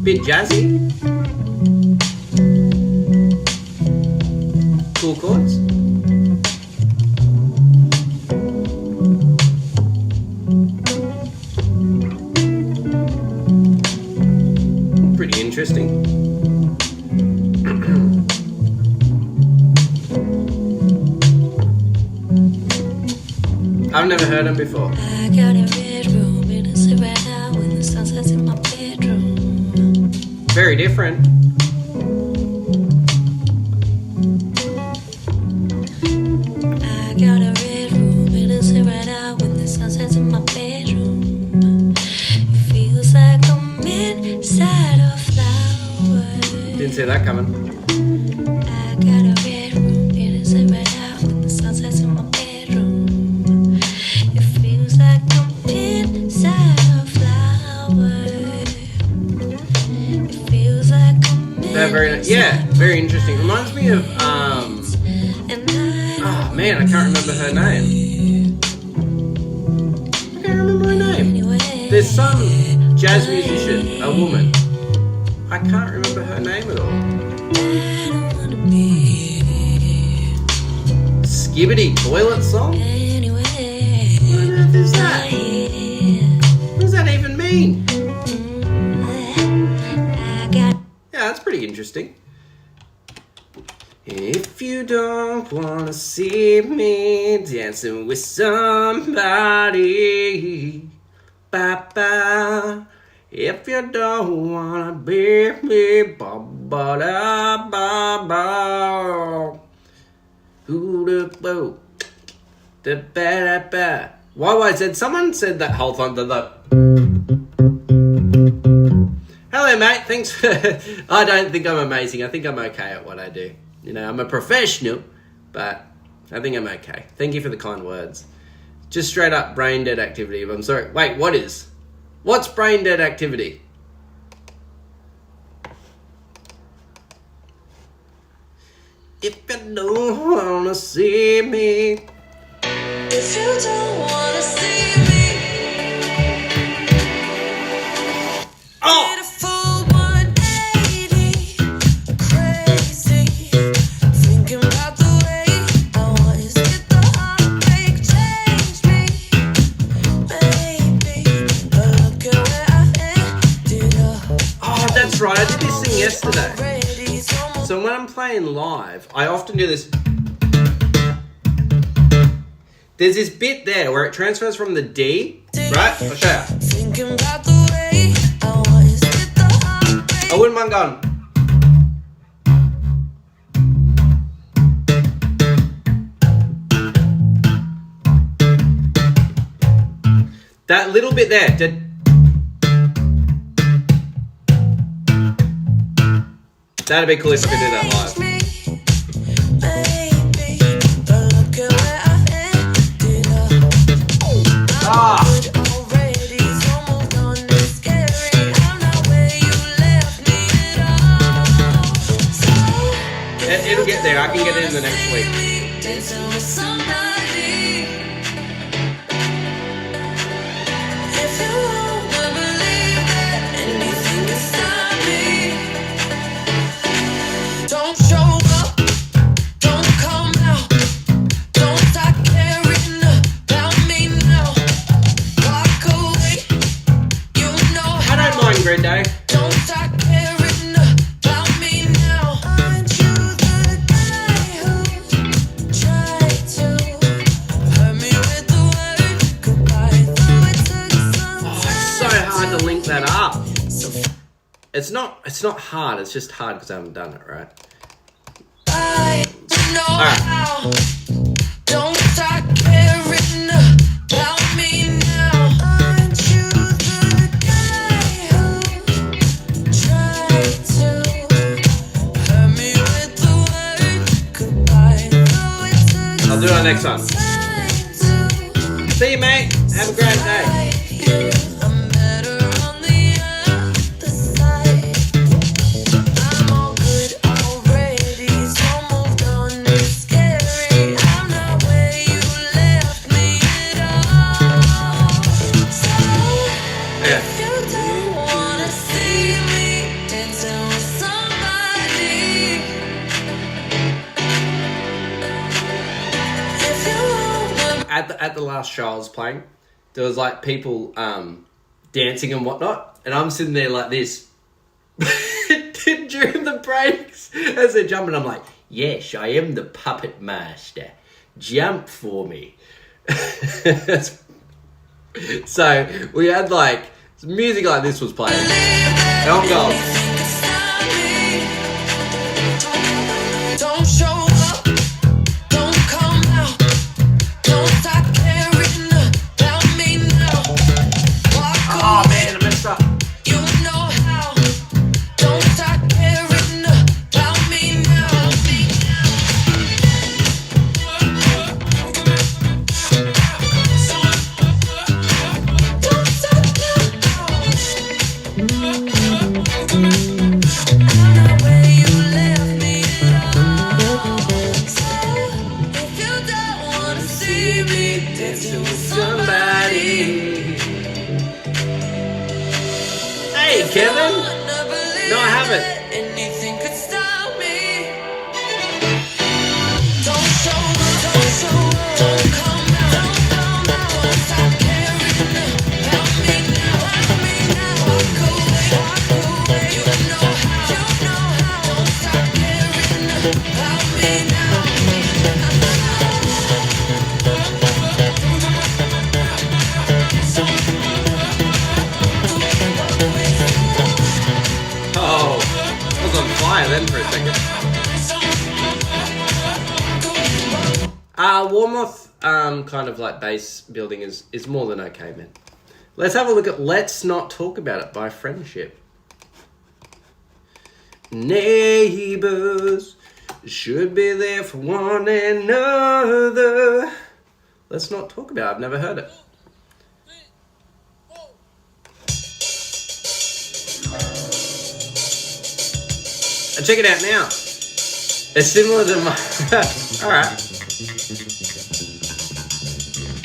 Bit jazzy. Cool chords. Pretty interesting. I've never heard him before. I got a red room and it's right now when the sun sets in my bedroom. Very different. I got a red room and it's right now when the sun sets in my bedroom. It feels like I'm inside a flower. Didn't see that coming. I got a red room and it's right now when the sun sets in my bedroom. It feels like I'm inside a flower. It feels like I'm very interesting. Reminds me of oh man, I can't remember her name. I can't remember her name. There's some jazz musician, a woman. I can't remember her name at all. Skibbity Toilet Song? What on earth is that? What does that even mean? Yeah, that's pretty interesting. If you don't wanna see me dancing with somebody, ba-ba. If you don't wanna be me, ba-ba-da-ba-ba. Ooh-da-boo. Da-ba-da-ba. Why, someone said that whole time, that Thanks for... I don't think I'm amazing. I think I'm okay at what I do. You know, I'm a professional, but I think I'm okay. Thank you for the kind words. Just straight up brain dead activity. I'm sorry. Wait, what is? What's brain dead activity? If you don't wanna see me. If you don't wanna see me, Oh! hit a full 180, crazy, thinking about the way I was. Did the heartbreak change me? Maybe, but look at where I ended up. Oh, that's right. I did this thing yesterday. Already, it's almost So when I'm playing live, I often do this. There's this bit there where it transfers from the D, right? I'll show you. thinking about the way I was. Did the heartbreak I wouldn't mind going. That little bit there. That'd be cool if I could do that live. Ah! It'll get there. I can get it in the next week. Don't show up, don't come out, don't start caring about me now. Walk away, you know I don't mind Green Day. don't start caring about me now. Aren't you the guy who tried to hurt me with the word goodbye? Though it took some Oh, it's so hard to link that up. time. It's not hard. It's just hard because I haven't done it, right? I know Alright. how. Don't start caring about me now. Aren't you the guy who tried to hurt me with the word goodbye? Though it took I'll do it next time. time to See you, mate. Have a great day. I'm better on the other side. I'm all good already, so moved on. It's scary. I'm not where you left me at all. So Yeah. if you don't wanna see me dancing with somebody, if you wanna At the last show I was playing, there was like people dancing and whatnot, and I'm sitting there like this during the breaks as they're jumping. I'm like, yes, I am the puppet master. Jump for me. So we had like music like this was playing, and I'm going. Don't show up, don't come out, don't start caring about me now. Walk Oh away, man, I messed up. you know how. Don't start caring about me now. Don't stop now. I'm not where you left me at all. So if you don't wanna see me dancing with somebody, Hey, Kevin. No, I haven't. anything could stop me. Don't show up, don't come out, don't stop caring about me now. Walk away, you know how, don't stop caring about me now. Oh, I was on fire then for a second. Warmoth, kind of like base building is more than okay, man. Let's have a look at Let's Not Talk About It by Friendship. Neighbors should be there for one another. Let's not talk about it. I've never heard it. Check it out now. It's similar to my... Alright.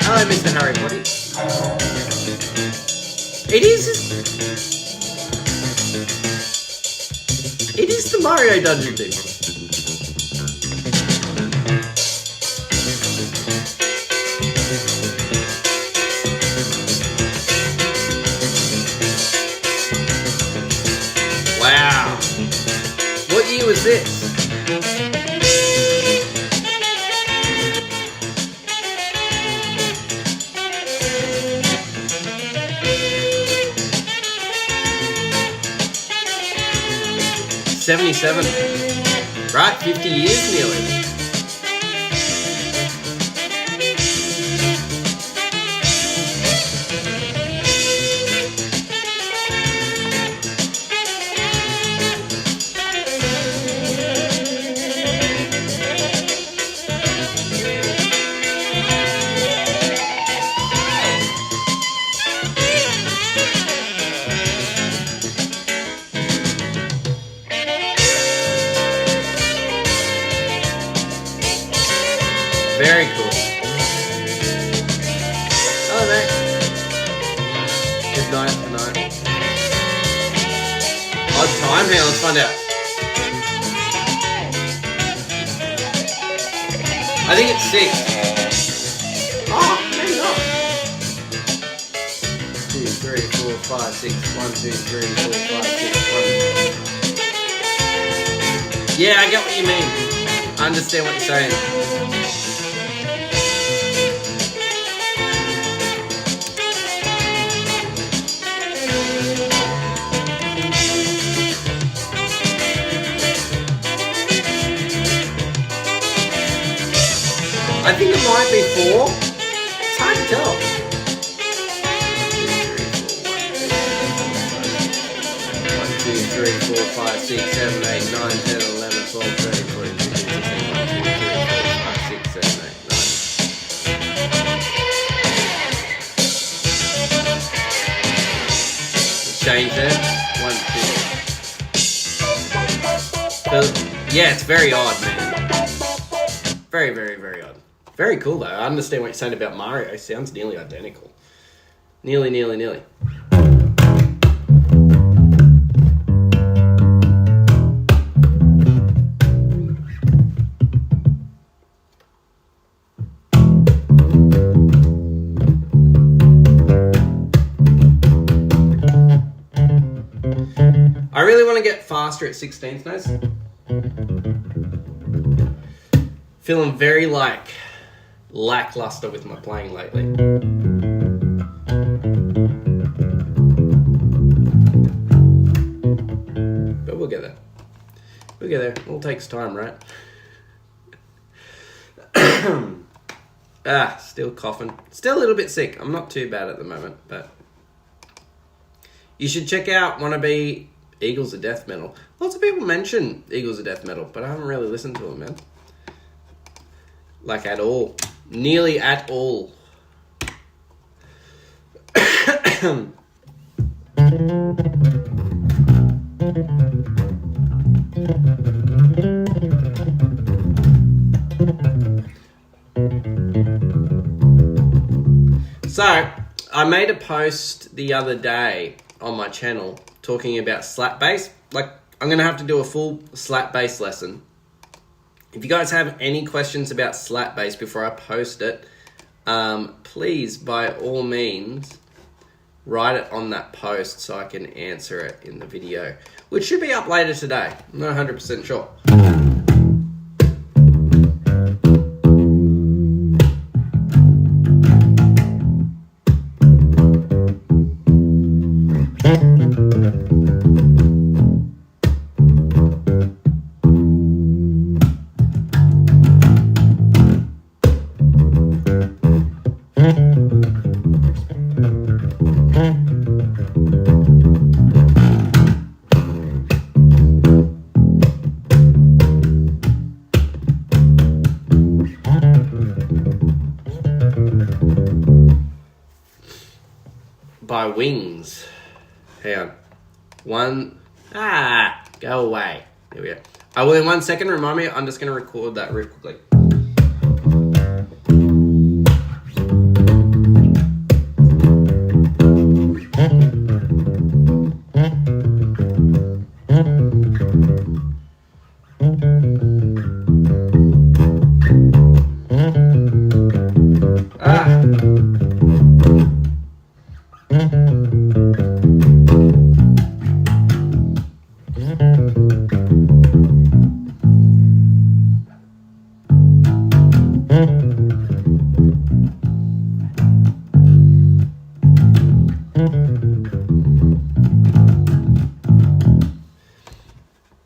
Hello, Mr. Harry Potter. It is the Mario dungeon thing. Wow. What year was this? '77, right? 50 years nearly. Very cool. Hello, mate. Good night tonight. Odd time? Hang on, let's find out. I think it's 6. Oh, maybe not. 2, 3, 4, 5, 6. 1, 2, 3, 4, 5, 6. 1. Yeah, I get what you mean. I understand what you're saying. I think it might be 4. It's hard to tell. 1, 2, 3, 4, 5, 6, 7, 8, 9, 10, 11, 12, 13, 14, 15, 16, 1, 2, 3, 4, 5, 6, 7, 8, 9. Change that. 1, 2. Yeah, it's very odd, man. Very, very, very odd. Very cool, though. I understand what you're saying about Mario. It sounds nearly identical. Nearly. I really want to get faster at 16th notes. Feeling very lackluster with my playing lately. But we'll get there. It all takes time, right? Still coughing. Still a little bit sick. I'm not too bad at the moment, but you should check out Wannabe Eagles of Death Metal. Lots of people mention Eagles of Death Metal, but I haven't really listened to them, man. Like at all. Nearly at all. So, I made a post the other day on my channel talking about slap bass. Like, I'm going to have to do a full slap bass lesson. If you guys have any questions about slap bass before I post it, please, by all means, write it on that post so I can answer it in the video, which should be up later today. I'm not 100% sure. by Wings. Hang on. Go away. There we go. I will in 1 second. Remind me, I'm just going to record that real quickly.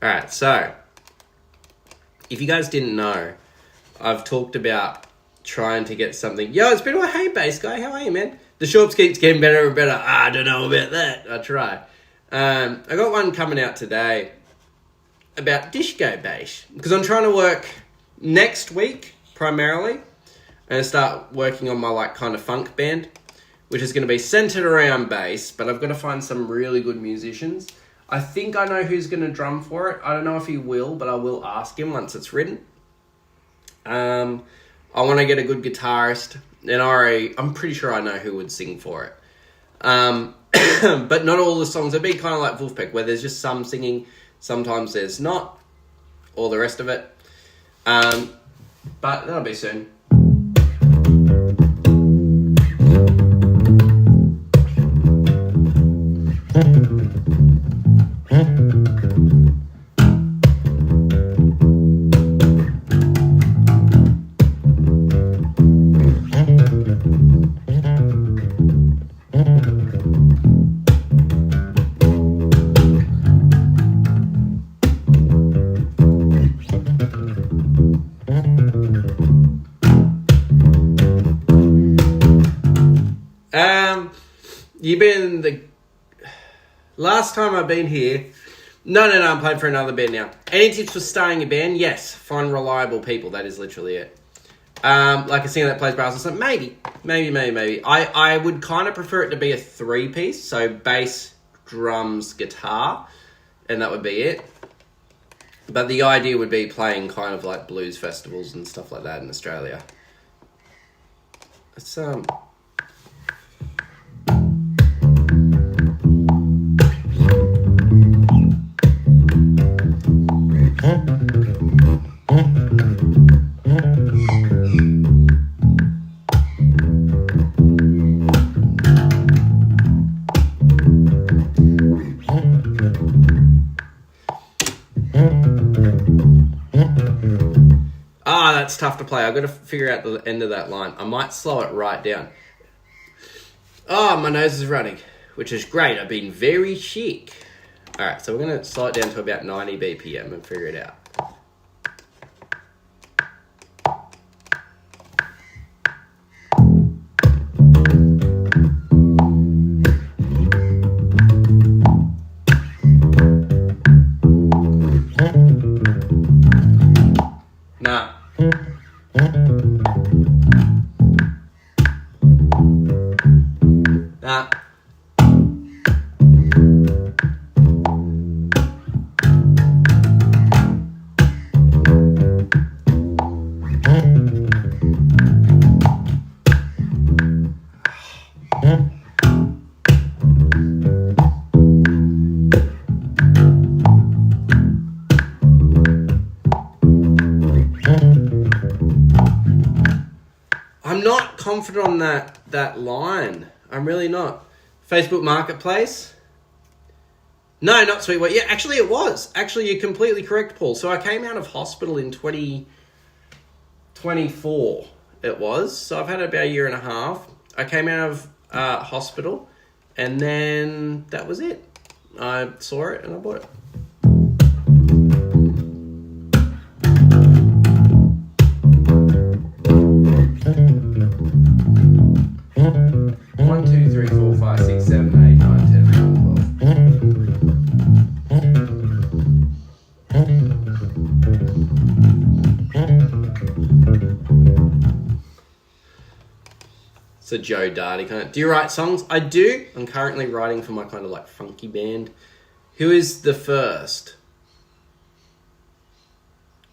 Alright, so if you guys didn't know, I've talked about trying to get something. Yo, it's been a hey bass guy, how are you, man? The shorts keeps getting better and better. I don't know about that. I try. I got one coming out today about disco bass because I'm trying to work next week primarily and start working on my like kind of funk band, which is going to be centered around bass, but I've got to find some really good musicians. I think I know who's going to drum for it. I don't know if he will, but I will ask him once it's written. I want to get a good guitarist, and I'm pretty sure I know who would sing for it. But not all the songs. It'd be kind of like Wolfpack, where there's just some singing, sometimes there's not, all the rest of it. But that'll be soon. You've been the last time I've been here. No, I'm playing for another band now. Any tips for starting a band? Yes, find reliable people. That is literally it. Like a singer that plays brass or something. Maybe. I would kind of prefer it to be a 3-piece, so bass, drums, guitar, and that would be it. But the idea would be playing kind of like blues festivals and stuff like that in Australia. It's that's tough to play. I've got to figure out the end of that line. I might slow it right down. Oh, my nose is running, which is great. I've been very chic. Alright, so we're going to slow it down to about 90 BPM and figure it out. Confident on that line. I'm really not. Facebook Marketplace? No, not Sweetwater. Yeah, actually it was. Actually, you're completely correct, Paul. So I came out of hospital in 2024. It was. So I've had it about a year and a half. I came out of hospital, and then that was it. I saw it and I bought it. It's a Joe Darty kind of... Do you write songs? I do. I'm currently writing for my kind of like funky band. Who is the first?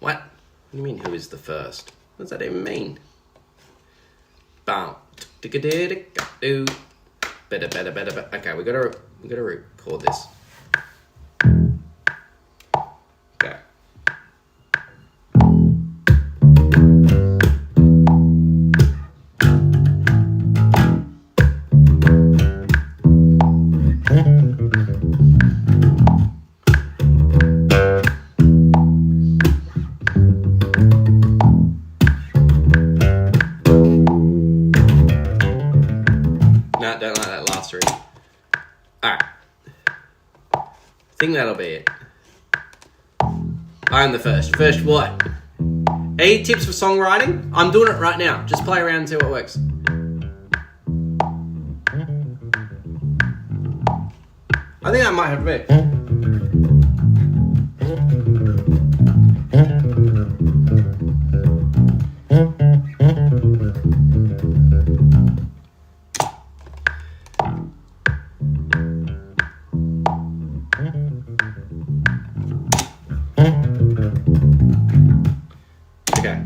What? What do you mean, who is the first? What does that even mean? Bow. Okay, we gotta record this. Okay. No, don't like that last ring. Alright. I think that'll be it. I'm the first. First what? Any tips for songwriting? I'm doing it right now. Just play around and see what works. I think that might have to be. Okay.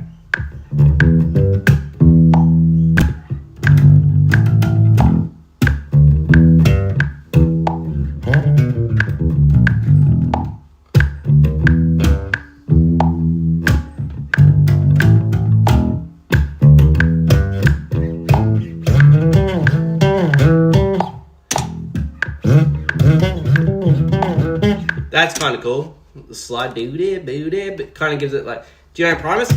That's kind of cool. The slide booty, but kind of gives it like. Do you know Primus?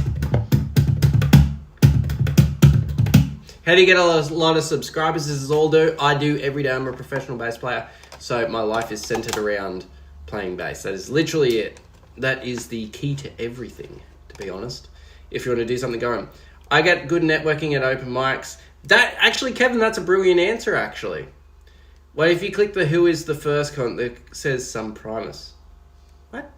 How do you get a lot of subscribers? This is all I do every day. I'm a professional bass player, so my life is centered around playing bass. That is literally it. That is the key to everything, to be honest. If you want to do something going, I get good networking at open mics. That actually, Kevin, that's a brilliant answer. Actually, well, if you click the who is the first comment, it says some Primus. What?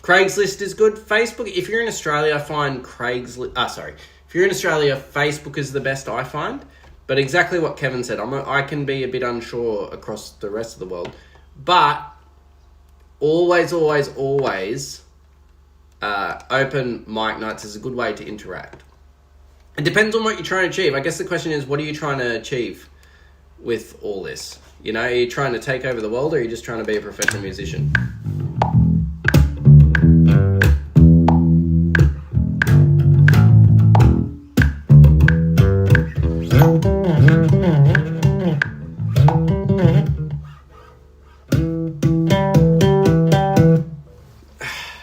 Craigslist is good. Facebook, if you're in Australia, I find Craigslist... If you're in Australia, Facebook is the best I find. But exactly what Kevin said, I can be a bit unsure across the rest of the world. But always, open mic nights is a good way to interact. It depends on what you're trying to achieve. I guess the question is, what are you trying to achieve with all this? You know, are you trying to take over the world, or are you just trying to be a professional musician?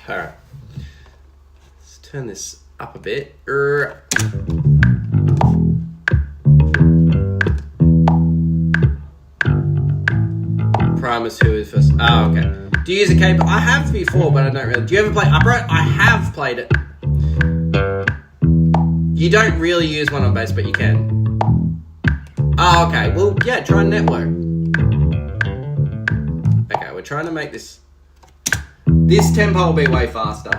Alright. Let's turn this up a bit. Primus, who is first? Oh, okay. Do you use a capo? I have before, but I don't really. Do you ever play upright? I have played it. You don't really use one on bass, but you can. Oh, okay. Well, yeah, try and network. Okay, we're trying to make this... This tempo will be way faster.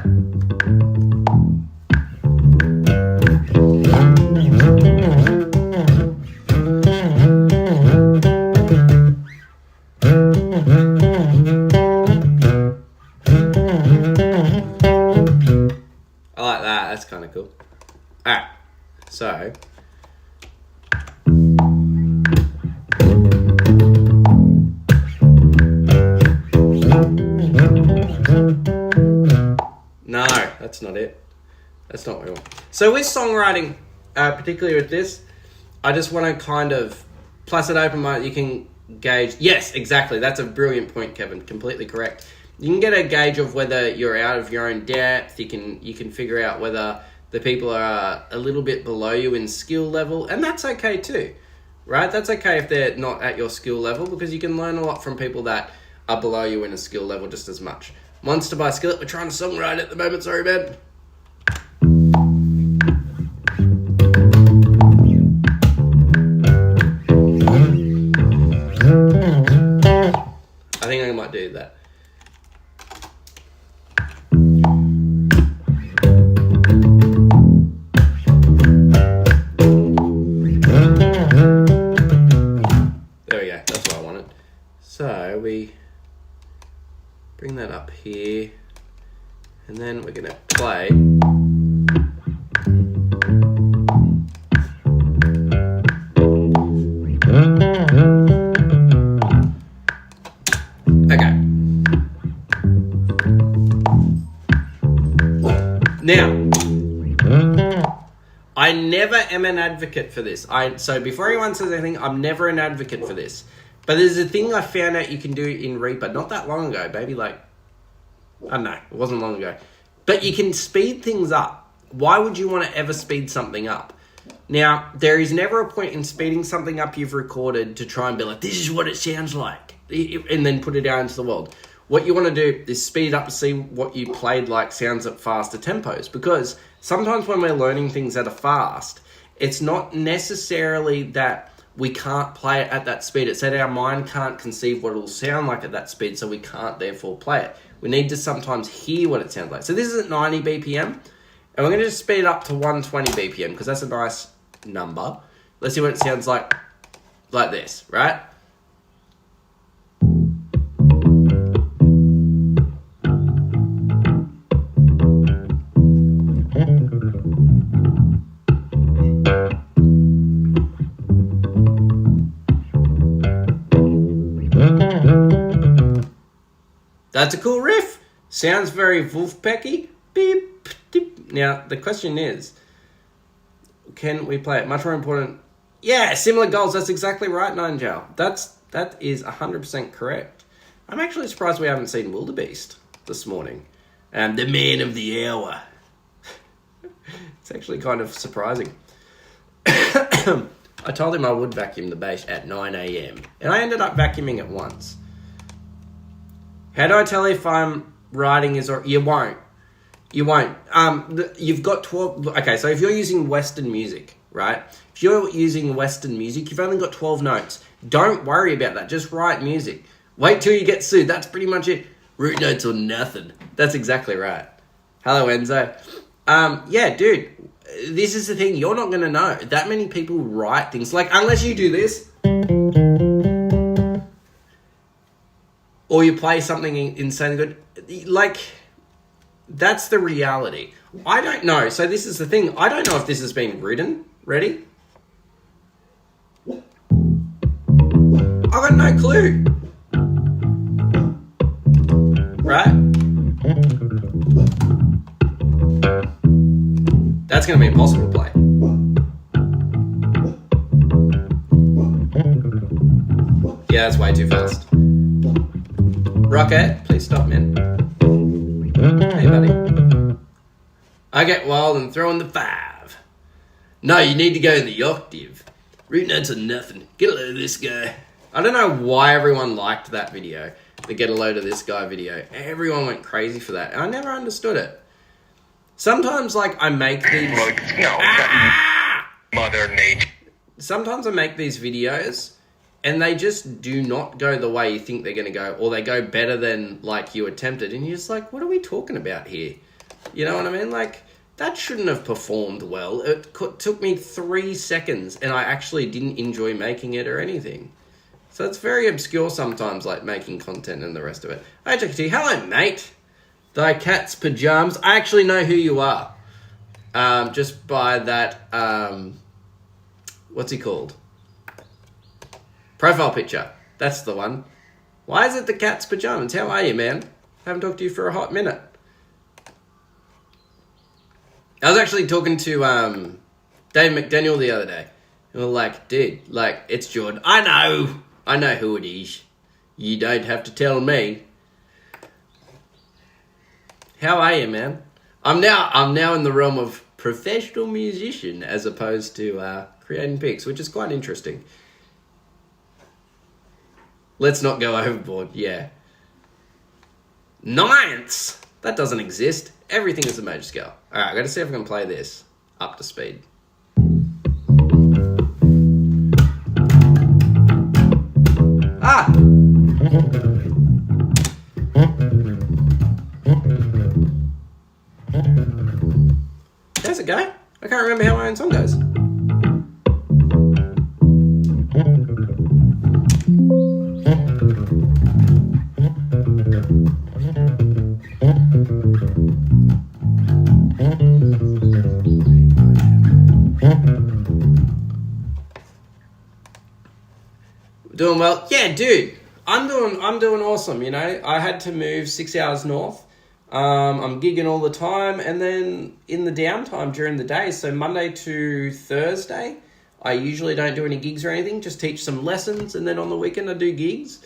I like that. That's kind of cool. Alright. So... No, that's not it. That's not what we want. So with songwriting, particularly with this, I just want to kind of, plus it open mic, you can gauge. Yes, exactly. That's a brilliant point, Kevin. Completely correct. You can get a gauge of whether you're out of your own depth. You can figure out whether the people are a little bit below you in skill level, and that's okay too, right? That's okay if they're not at your skill level, because you can learn a lot from people that are below you in a skill level just as much. Monster by Skillet, we're trying to songwrite at the moment, sorry, man. I think I might do that. And then we're going to play. Okay. Now, I never am an advocate for this. So before anyone says anything, I'm never an advocate for this. But there's a thing I found out you can do in Reaper, not that long ago, maybe like, I don't know, it wasn't long ago. But you can speed things up. Why would you want to ever speed something up? Now, there is never a point in speeding something up you've recorded to try and be like, this is what it sounds like, and then put it out into the world. What you want to do is speed it up and see what you played like sounds at faster tempos. Because sometimes when we're learning things that are fast, it's not necessarily that we can't play it at that speed. It's that our mind can't conceive what it'll sound like at that speed, so we can't therefore play it. We need to sometimes hear what it sounds like. So this is at 90 BPM, and we're going to just speed it up to 120 BPM, because that's a nice number. Let's see what it sounds like this, right? That's a cool riff. Sounds very Wolfpacky. Beep, beep. Now, the question is, can we play it? Much more important. Yeah, similar goals. That's exactly right, Ninjal. That is 100% correct. I'm actually surprised we haven't seen Wildebeest this morning. The man of the hour. It's actually kind of surprising. I told him I would vacuum the bass at 9 a.m. and I ended up vacuuming it once. How do I tell if I'm writing is or you won't? You won't. You've got 12. Okay, so if you're using Western music, right? If you're using Western music, you've only got 12 notes. Don't worry about that. Just write music. Wait till you get sued. That's pretty much it. Root notes or nothing. That's exactly right. Hello, Enzo. Yeah, dude. This is the thing. You're not going to know. That many people write things. Like, unless you do this. Or you play something insanely good. Like, that's the reality. I don't know. So this is the thing. I don't know if this has been written. Ready? I've got no clue. Right? That's going to be impossible to play. Yeah, that's way too fast. Rocket, please stop, man. Hey, buddy. I get wild and throw in the 5. No, you need to go in the octave. Root notes are nothing. Get a load of this guy. I don't know why everyone liked that video. The get a load of this guy video. Everyone went crazy for that. I never understood it. Sometimes, like, I make these... Mother Nature. Sometimes I make these videos... and they just do not go the way you think they're going to go, or they go better than, like, you attempted. And you're just like, what are we talking about here? You know what I mean? Like, that shouldn't have performed well. It took me 3 seconds, and I actually didn't enjoy making it or anything. So it's very obscure sometimes, like, making content and the rest of it. Hi, Jackie T. Hello, mate. Thy cat's pajamas. I actually know who you are. Just by that, what's he called? Profile picture. That's the one. Why is it the cat's pajamas? How are you, man? Haven't talked to you for a hot minute. I was actually talking to Dave McDaniel the other day. And we were like, dude, like, it's Jordan. I know who it is. You don't have to tell me. How are you, man? I'm now in the realm of professional musician as opposed to creating pics, which is quite interesting. Let's not go overboard, yeah. Ninths! That doesn't exist. Everything is a major scale. Alright, I gotta see if I can play this up to speed. Ah! There's it go. I can't remember how my own song goes. Doing well. Yeah, dude. I'm doing awesome, you know. I had to move 6 hours north. I'm gigging all the time, and then in the downtime during the day, so Monday to Thursday, I usually don't do any gigs or anything, just teach some lessons, and then on the weekend I do gigs,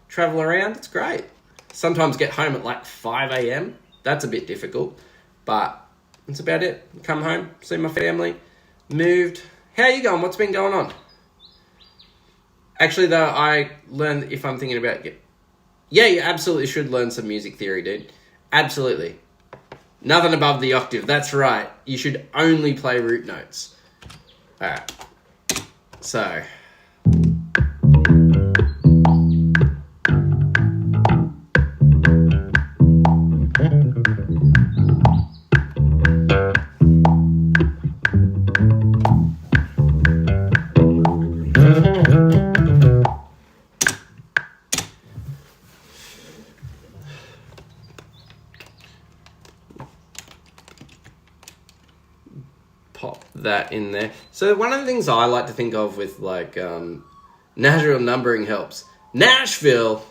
travel around. It's great. Sometimes get home at like 5 a.m. That's a bit difficult, but that's about it. Come home, see my family, moved. How you going? What's been going on? Actually, though, I learned if I'm thinking about it. Yeah, you absolutely should learn some music theory, dude. Absolutely. Nothing above the octave. That's right. You should only play root notes. Alright. So. Pop that in there. So one of the things I like to think of with like natural numbering helps. Nashville,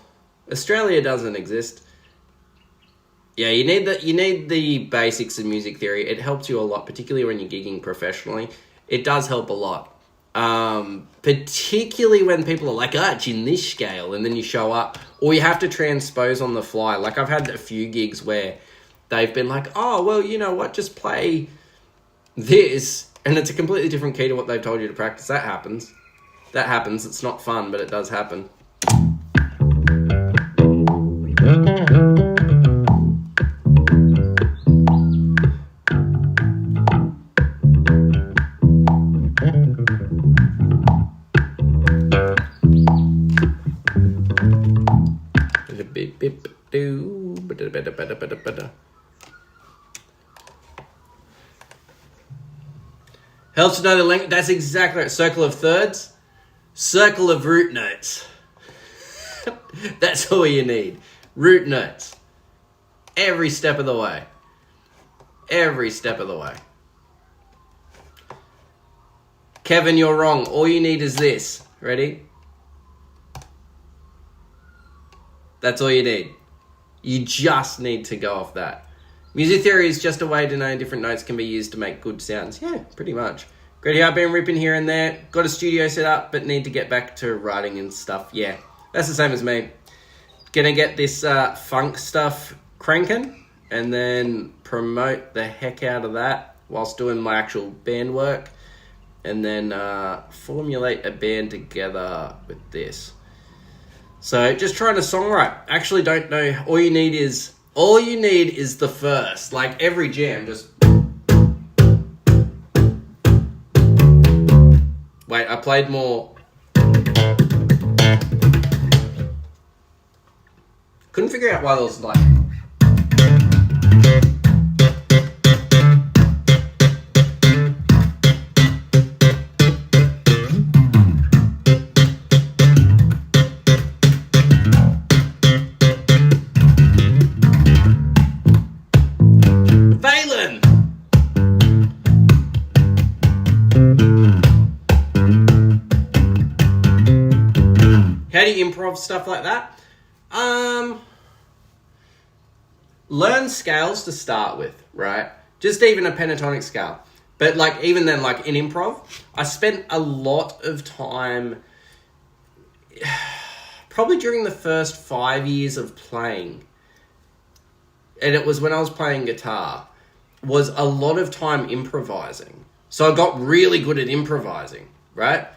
Australia doesn't exist. Yeah, you need the basics of music theory. It helps you a lot, particularly when you're gigging professionally. It does help a lot. Particularly when people are like, it's in this scale, and then you show up, or you have to transpose on the fly. Like I've had a few gigs where they've been like, oh, well, you know what, just play this, and it's a completely different key to what they've told you to practice. That happens. It's not fun, but it does happen. Helps to know the length. That's exactly right. Circle of thirds. Circle of root notes. That's all you need. Root notes. Every step of the way. Every step of the way. Kevin, you're wrong. All you need is this. Ready? That's all you need. You just need to go off that. Music theory is just a way to know different notes can be used to make good sounds. Yeah, pretty much. Grady, I've been ripping here and there. Got a studio set up, but need to get back to writing and stuff. Yeah, that's the same as me. Gonna get this funk stuff cranking and then promote the heck out of that whilst doing my actual band work. And then formulate a band together with this. So just trying to songwrite. Actually don't know. All you need is the first. Like every jam, just... Wait, I played more... Couldn't figure out why there was like... How do you improv stuff like that? Learn scales to start with, right? Just even a pentatonic scale. But like even then, like in improv, I spent a lot of time, probably during the first 5 years of playing, and it was when I was playing guitar, was a lot of time improvising. So I got really good at improvising, right?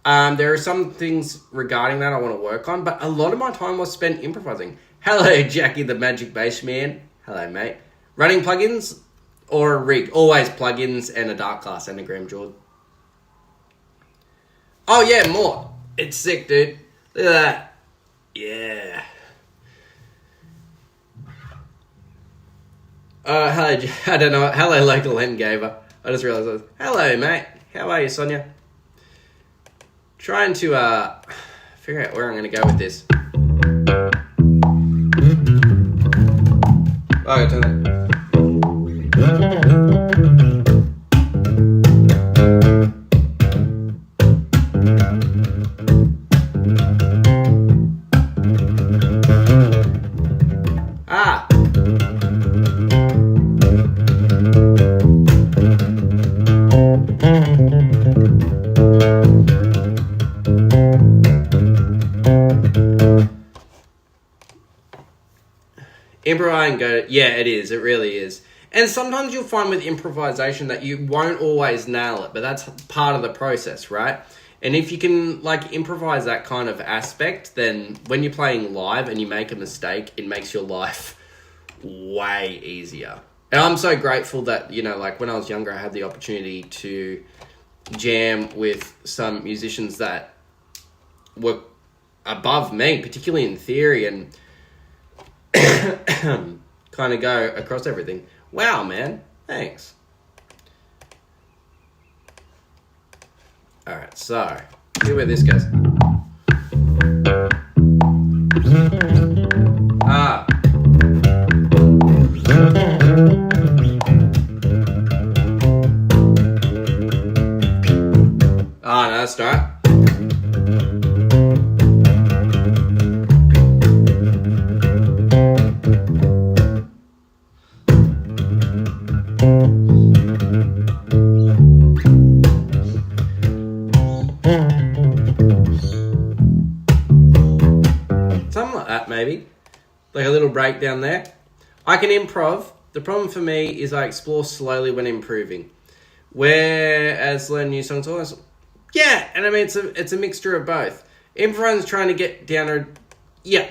There are some things regarding that I want to work on, but a lot of my time was spent improvising. Hello, Jackie the Magic Bass Man. Hello, mate. Running plugins or a rig? Always plugins and a dark class anagram, Jordan. Oh, yeah, more. It's sick, dude. Look at that. Yeah. Hello, I don't know. Hello, local hen gaver. I just realised I was... Hello, mate. How are you, Sonia? Trying to figure out where I'm going to go with this. Oh, I gotta turn that. and go, yeah, it is. It really is. And sometimes you'll find with improvisation that you won't always nail it, but that's part of the process, right? And if you can, like, improvise that kind of aspect, then when you're playing live and you make a mistake, it makes your life way easier. And I'm so grateful that, you know, like, when I was younger, I had the opportunity to jam with some musicians that were above me, particularly in theory, and kind of go across everything. Wow, man. Thanks. Alright, so, see where this goes. Ah. Ah, no, that's right. Something like that, maybe. Like a little breakdown there. I can improv. The problem for me is I explore slowly when improving. Whereas learn new songs, always, yeah, and I mean it's a mixture of both. Improvising's trying to get down to, yeah.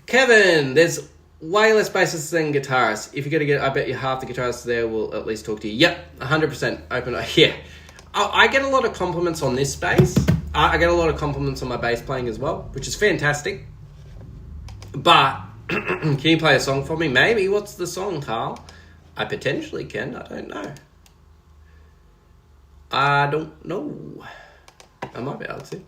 Kevin, there's way less bassists than guitarists. If you're gonna get, I bet you half the guitarists there will at least talk to you. Yep, 100% open. Yeah, I get a lot of compliments on this bass. I get a lot of compliments on my bass playing as well, which is fantastic. But can you play a song for me? Maybe. What's the song, Carl? I potentially can. I don't know. I don't know. I might be able to.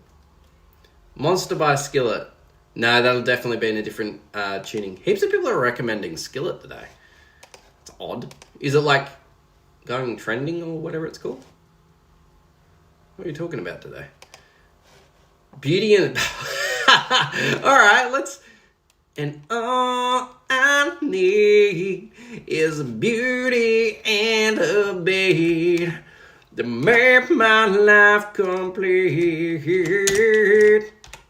Monster by Skillet. No, that'll definitely be in a different tuning. Heaps of people are recommending Skillet today. It's odd. Is it like going trending or whatever it's called? What are you talking about today? Beauty and... Alright, let's... And all I need is a beauty and a beat to make my life complete.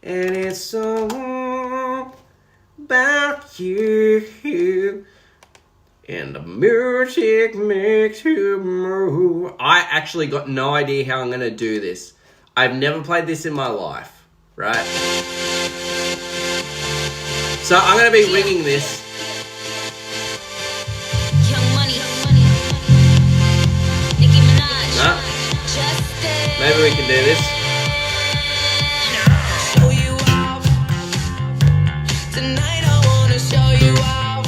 And it's all about you. And the music makes you move. I actually got no idea how I'm going to do this. I've never played this in my life, right? So I'm going to be winging this. Young Money, Nicki Minaj, No? Maybe we can do this. show you off. Tonight I wanna show you off.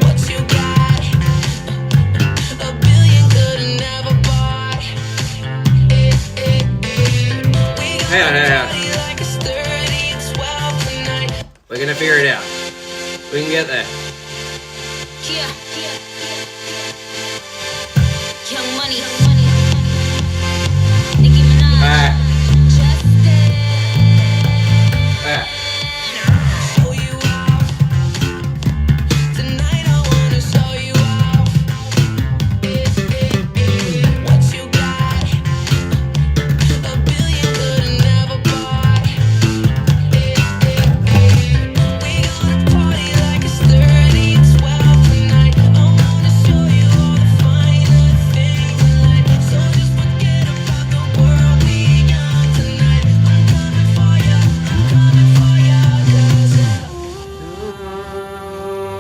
What you got? $1 billion could've never bought. We Hang on, hang on. party like it's 30 and 12 tonight. We're going to figure it out. We can get there. Yeah. Young Money, Nicki Minaj, Alright. Justin. Alright. Show you off. Tonight I wanna show you off. What you got? $1 billion could've never bought. We gonna party like it's 30 and 12 tonight. I wanna show you all the finer things in life. So just forget about the world we got tonight. I'm coming for ya, 'cause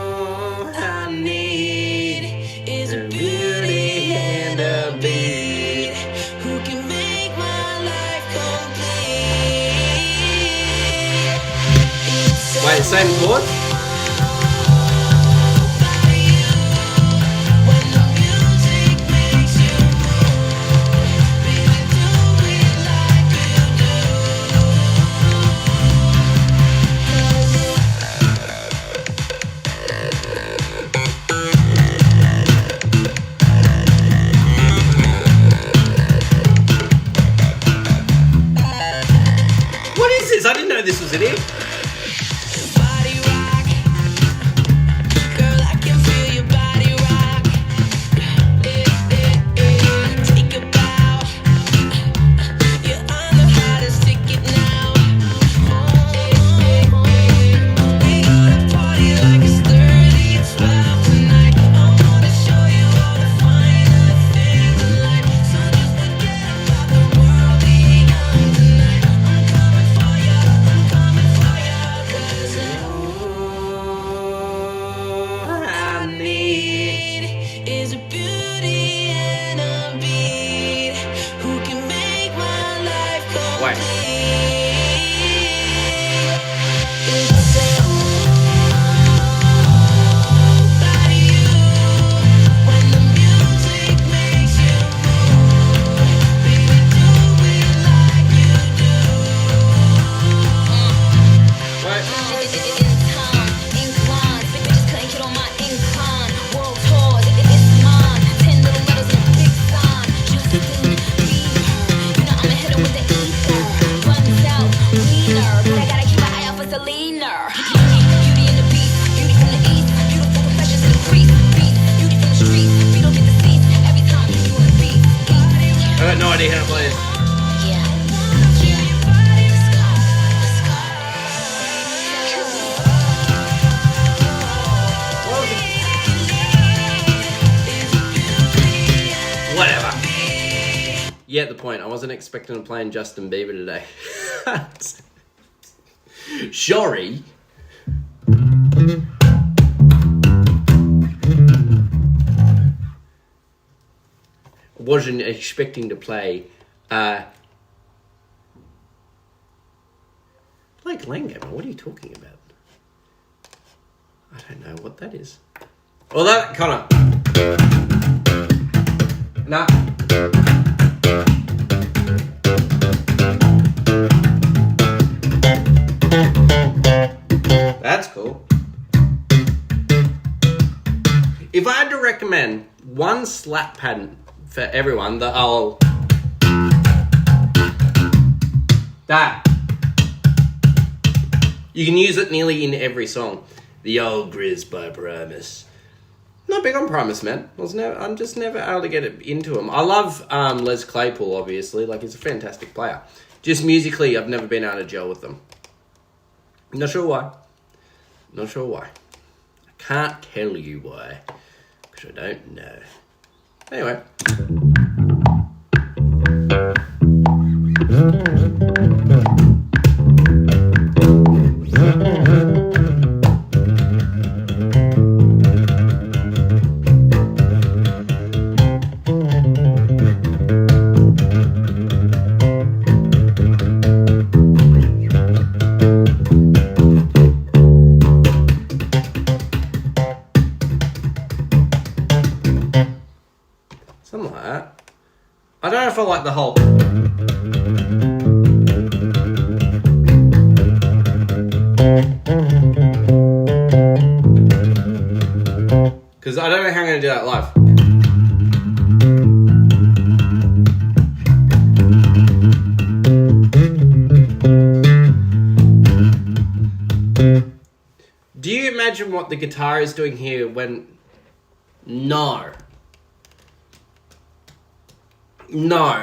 all I need is a beauty and a beat who can make my life complete. It's Wait, same chord? about you when the music makes you move. Baby, do it like you do. What is this? I didn't know this was in it. Body rock, girl, I can feel your body rock. Take a bow, you're on the hottest ticket now. get the point. I wasn't expecting to play Justin Bieber today. Sorry. Wasn't expecting to play Blake Langhammer. What are you talking about? I don't know what that is. Well, that kind of... Nah. That's cool. If I had to recommend one slap pattern for everyone, that you can use it nearly in every song. The old Grizz by Primus. Not big on Primus, man. I'm just never able to get it into him. I love Les Claypool, obviously. Like, he's a fantastic player. Just musically, I've never been able to gel with them. Not sure why. I can't tell you why. Because I don't know. Anyway. Something like that. I don't know if I like the whole... Because I don't know how I'm going to do that live. Do you imagine what the guitar is doing here when... No,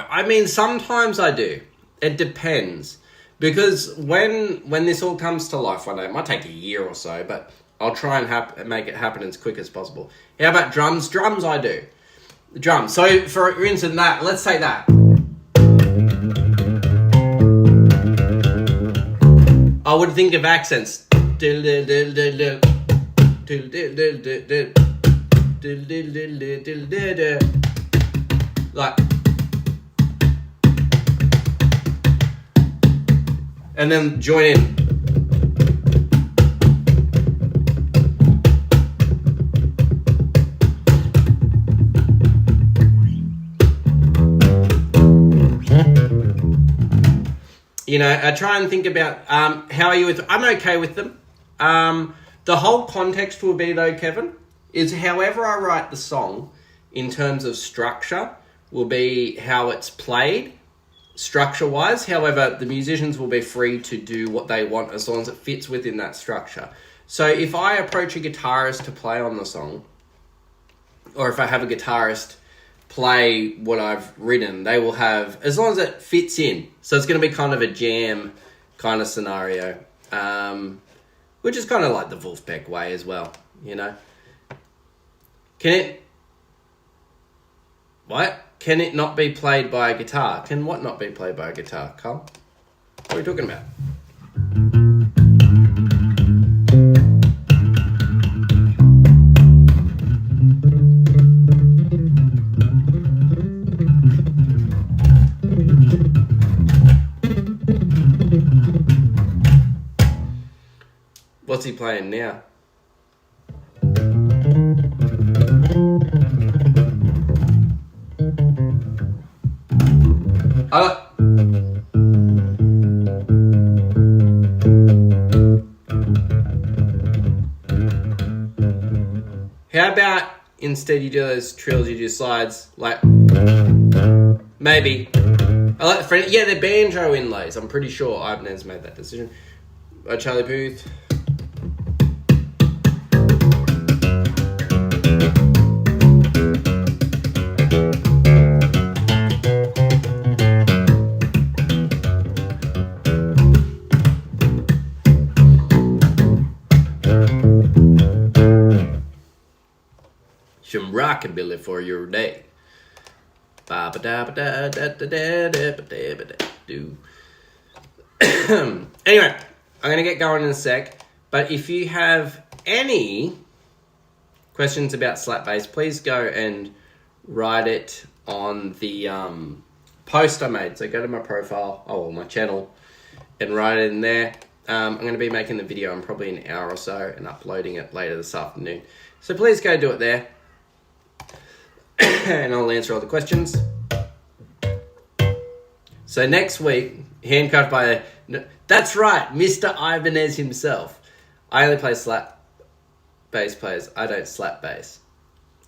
I mean, sometimes I do. It depends. Because when this all comes to life one day, it might take a year or so, but I'll try and make it happen as quick as possible. How about drums? Drums I do. Drums. So, for instance, let's say that. I would think of accents. Like... And then join in. You know, I try and think about how are you with... I'm okay with them. The whole context will be, though, Kevin, is however I write the song in terms of structure will be how it's played. Structure-wise, however, the musicians will be free to do what they want as long as it fits within that structure. So if I approach a guitarist to play on the song, or if I have a guitarist play what I've written, they will have, as long as it fits in. So it's going to be kind of a jam kind of scenario, which is kind of like the Wolfpack way as well, you know. Can it not be played by a guitar? Can what not be played by a guitar, Carl? What are we talking about? What's he playing now? How about instead you do those trills, you do slides, like, maybe. I like the friend, yeah, they're banjo inlays. I'm pretty sure Ibanez made that decision. Charlie Puth. Some rockabilly for your day. Anyway, I'm going to get going in a sec. But if you have any questions about slap bass, please go and write it on the post I made. So go to my profile, my channel, and write it in there. I'm going to be making the video in probably an hour or so and uploading it later this afternoon. So please go do it there. And I'll answer all the questions. So next week, handcuffed by... That's right, Mr. Ibanez himself. I only play slap bass players. I don't slap bass.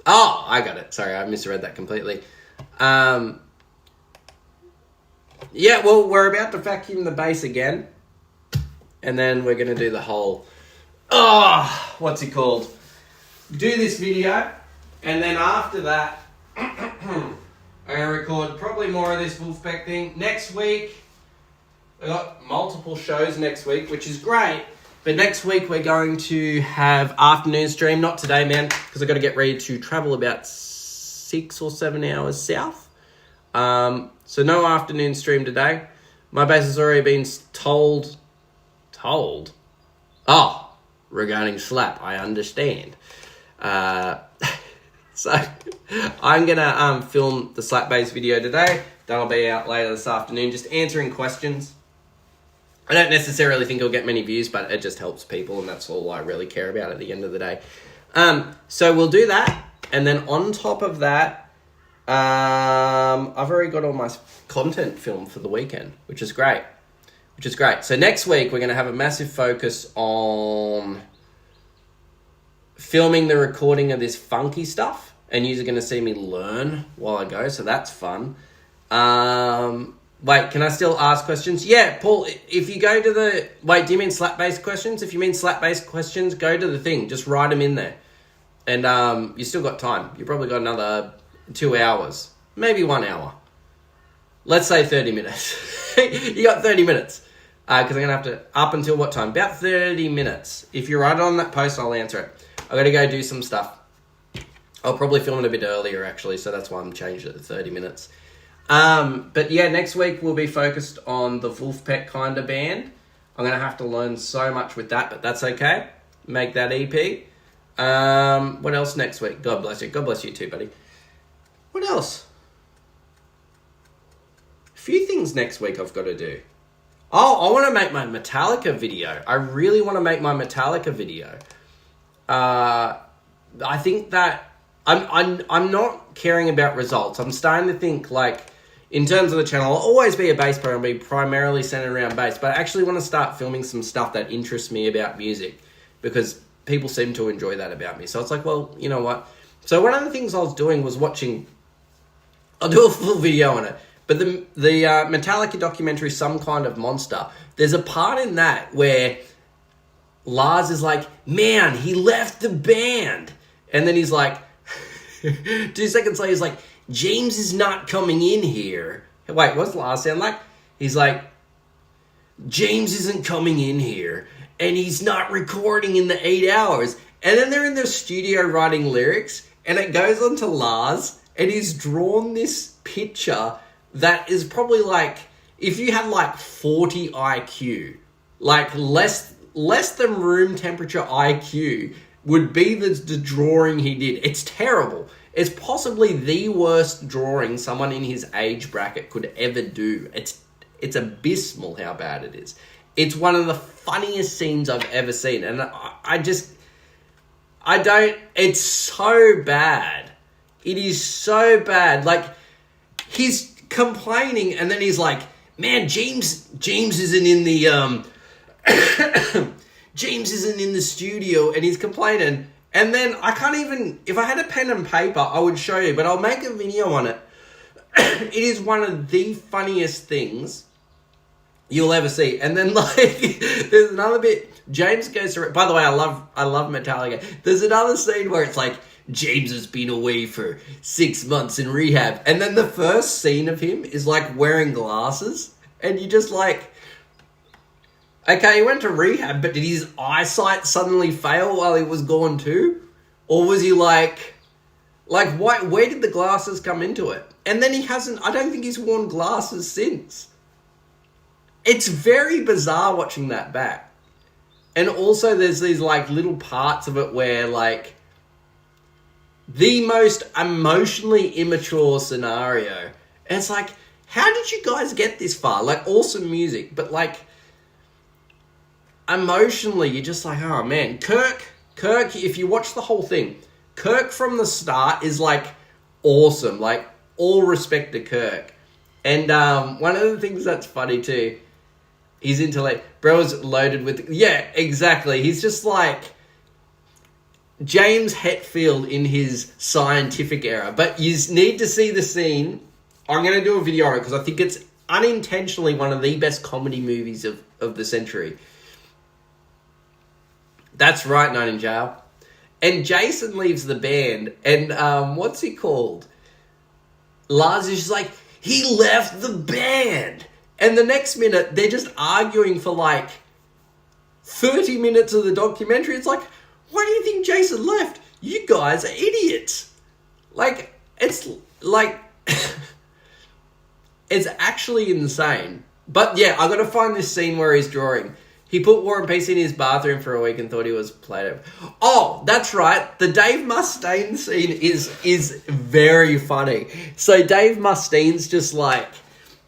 Oh, I got it. Sorry, I misread that completely. Yeah, well, we're about to vacuum the bass again. And then we're going to do the whole... what's it called? Do this video. And then after that, I'm going to record probably more of this Wolfpack thing. Next week, we've got multiple shows next week, which is great. But next week, we're going to have afternoon stream. Not today, man, because I've got to get ready to travel about 6 or 7 hours south. So no afternoon stream today. My bass has already been told? Oh, regarding slap, I understand. So I'm going to film the slap bass video today. That'll be out later this afternoon, just answering questions. I don't necessarily think it'll get many views, but it just helps people, and that's all I really care about at the end of the day. So we'll do that, and then on top of that, I've already got all my content filmed for the weekend, which is great. So next week, we're going to have a massive focus on filming the recording of this funky stuff, and you're going to see me learn while I go, so that's fun. Wait, can I still ask questions? Yeah, Paul, if you go to the... Wait, do you mean slap-based questions? If you mean slap-based questions, go to the thing. Just write them in there. And you still got time. You probably got another 2 hours. Maybe 1 hour. Let's say 30 minutes. You got 30 minutes. Because I'm going to have to... Up until what time? About 30 minutes. If you write it on that post, I'll answer it. I've got to go do some stuff. I'll probably film it a bit earlier, actually, so that's why I'm changed it to 30 minutes. But yeah, next week we'll be focused on the Wolfpack kind of band. I'm going to have to learn so much with that, but that's okay. Make that EP. What else next week? God bless you. God bless you too, buddy. What else? A few things next week I've got to do. Oh, I want to make my Metallica video. I really want to make my Metallica video. I think that I'm not caring about results. I'm starting to think, like, in terms of the channel, I'll always be a bass player and be primarily centered around bass, but I actually want to start filming some stuff that interests me about music because people seem to enjoy that about me. So it's like, well, you know what? So one of the things I was doing was watching... I'll do a full video on it, but the Metallica documentary, Some Kind of Monster, there's a part in that where Lars is like, man, he left the band. And then he's like... 2 seconds later, he's like, James is not coming in here. Wait, what's Lars sound like? He's like, James isn't coming in here, and he's not recording in the 8 hours. And then they're in their studio writing lyrics, and it goes on to Lars, and he's drawn this picture that is probably like, if you had like 40 IQ, like less than room temperature IQ, would be the drawing he did. It's terrible. It's possibly the worst drawing someone in his age bracket could ever do. It's abysmal how bad it is. It's one of the funniest scenes I've ever seen. And it's so bad. It is so bad. Like, he's complaining and then he's like, man, James isn't in the, James isn't in the studio, and he's complaining. And then I can't even... If I had a pen and paper, I would show you, but I'll make a video on it. It is one of the funniest things you'll ever see. And then, like, there's another bit... James goes to... By the way, I love Metallica. There's another scene where it's like, James has been away for 6 months in rehab. And then the first scene of him is, like, wearing glasses. And you just, like... Okay, he went to rehab, but did his eyesight suddenly fail while he was gone too? Or was he like, Like, where did the glasses come into it? And then I don't think he's worn glasses since. It's very bizarre watching that back. And also there's these, like, little parts of it where, like, the most emotionally immature scenario. And it's like, how did you guys get this far? Like, awesome music, but, like, emotionally, you're just like, oh, man. Kirk, if you watch the whole thing, Kirk from the start is, like, awesome. Like, all respect to Kirk. And one of the things that's funny, too, his intellect, bro is loaded with... Yeah, exactly. He's just like James Hetfield in his scientific era. But you need to see the scene. I'm going to do a video on it because I think it's unintentionally one of the best comedy movies of the century. That's right, Night in Jail. And Jason leaves the band. And what's he called? Lars is just like, he left the band. And the next minute, they're just arguing for, like, 30 minutes of the documentary. It's like, why do you think Jason left? You guys are idiots. Like, it's, like, it's actually insane. But, yeah, I got to find this scene where he's drawing. He put War and Peace in his bathroom for a week and thought he was Plato. Oh, that's right. The Dave Mustaine scene is very funny. So Dave Mustaine's just like...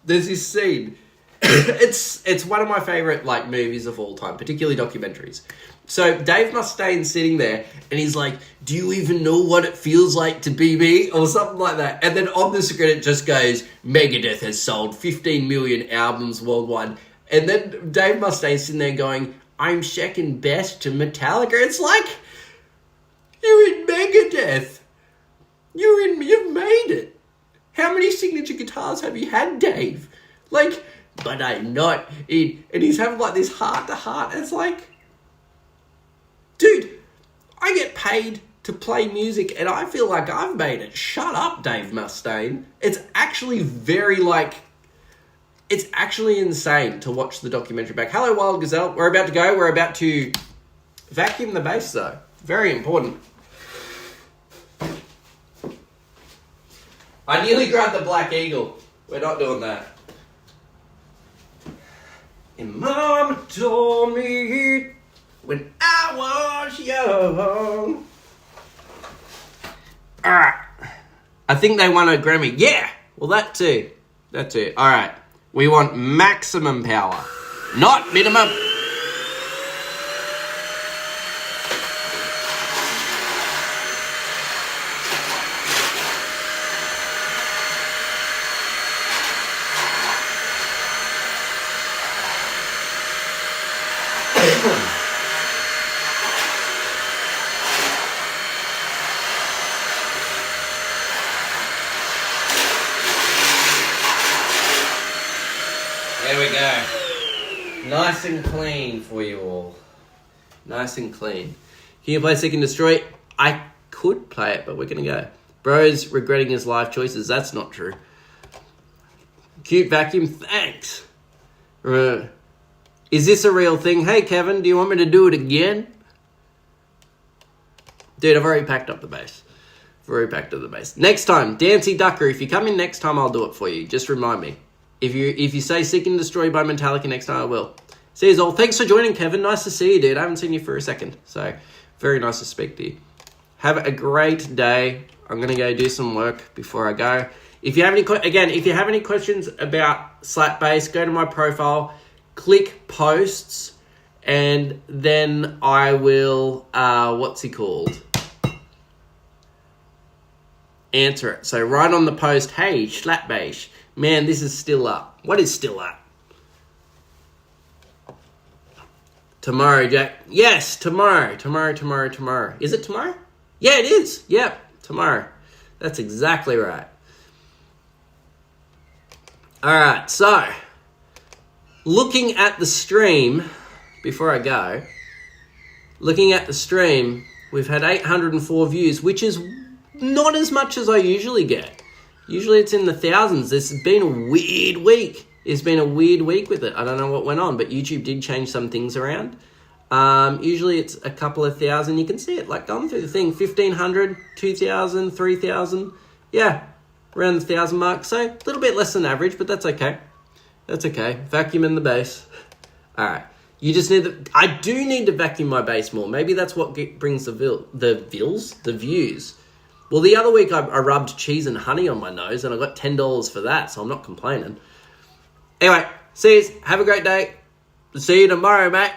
There's this scene. It's one of my favorite, like, movies of all time, particularly documentaries. So Dave Mustaine's sitting there and he's like, do you even know what it feels like to be me? Or something like that. And then on the screen it just goes, Megadeth has sold 15 million albums worldwide. And then Dave Mustaine's sitting there going, I'm second best to Metallica. It's like, you're in Megadeth. You've made it. How many signature guitars have you had, Dave? Like, but I'm not in... And he's having, like, this heart-to-heart. It's like, dude, I get paid to play music and I feel like I've made it. Shut up, Dave Mustaine. It's actually very, like... It's actually insane to watch the documentary back. Hello, Wild Gazelle. We're about to go. We're about to vacuum the bass, though. Very important. I nearly grabbed the Black Eagle. We're not doing that. And Mama told me when I was young. Alright. I think they won a Grammy. Yeah! Well, that too. That too. Alright. We want maximum power. Not minimum. There we go. Nice and clean for you all. Nice and clean. Can you play Seek and Destroy? I could play it, but we're going to go. Bro's regretting his life choices. That's not true. Cute vacuum. Thanks. Is this a real thing? Hey, Kevin, do you want me to do it again? Dude, I've already packed up the bass. Next time, Dancy Ducker, if you come in next time, I'll do it for you. Just remind me. If you say Seek and Destroy by Metallica next time, I will. See you all. Thanks for joining, Kevin. Nice to see you, dude. I haven't seen you for a second. So, very nice to speak to you. Have a great day. I'm going to go do some work before I go. If you have any questions about Slap Bass, go to my profile, click posts, and then I will, answer it. So write on the post, hey, Slap Bass, man, this is still up. What is still up? Tomorrow, Jack. Yes, tomorrow. Is it tomorrow? Yeah, it is. Yep, tomorrow. That's exactly right. All right, so looking at the stream, before I go, we've had 804 views, which is not as much as I usually get. Usually it's in the thousands. This has been a weird week. It's been a weird week with it. I don't know what went on, but YouTube did change some things around. Usually it's a couple of thousand. You can see it like going through the thing, 1,500, 2,000, 3,000. Yeah, around the 1,000 mark. So a little bit less than average, but that's okay. That's okay. Vacuum in the base. All right. You just need I do need to vacuum my base more. Maybe that's what brings the views. Well, the other week I rubbed cheese and honey on my nose and I got $10 for that, so I'm not complaining. Anyway, see you. Have a great day. See you tomorrow, mate.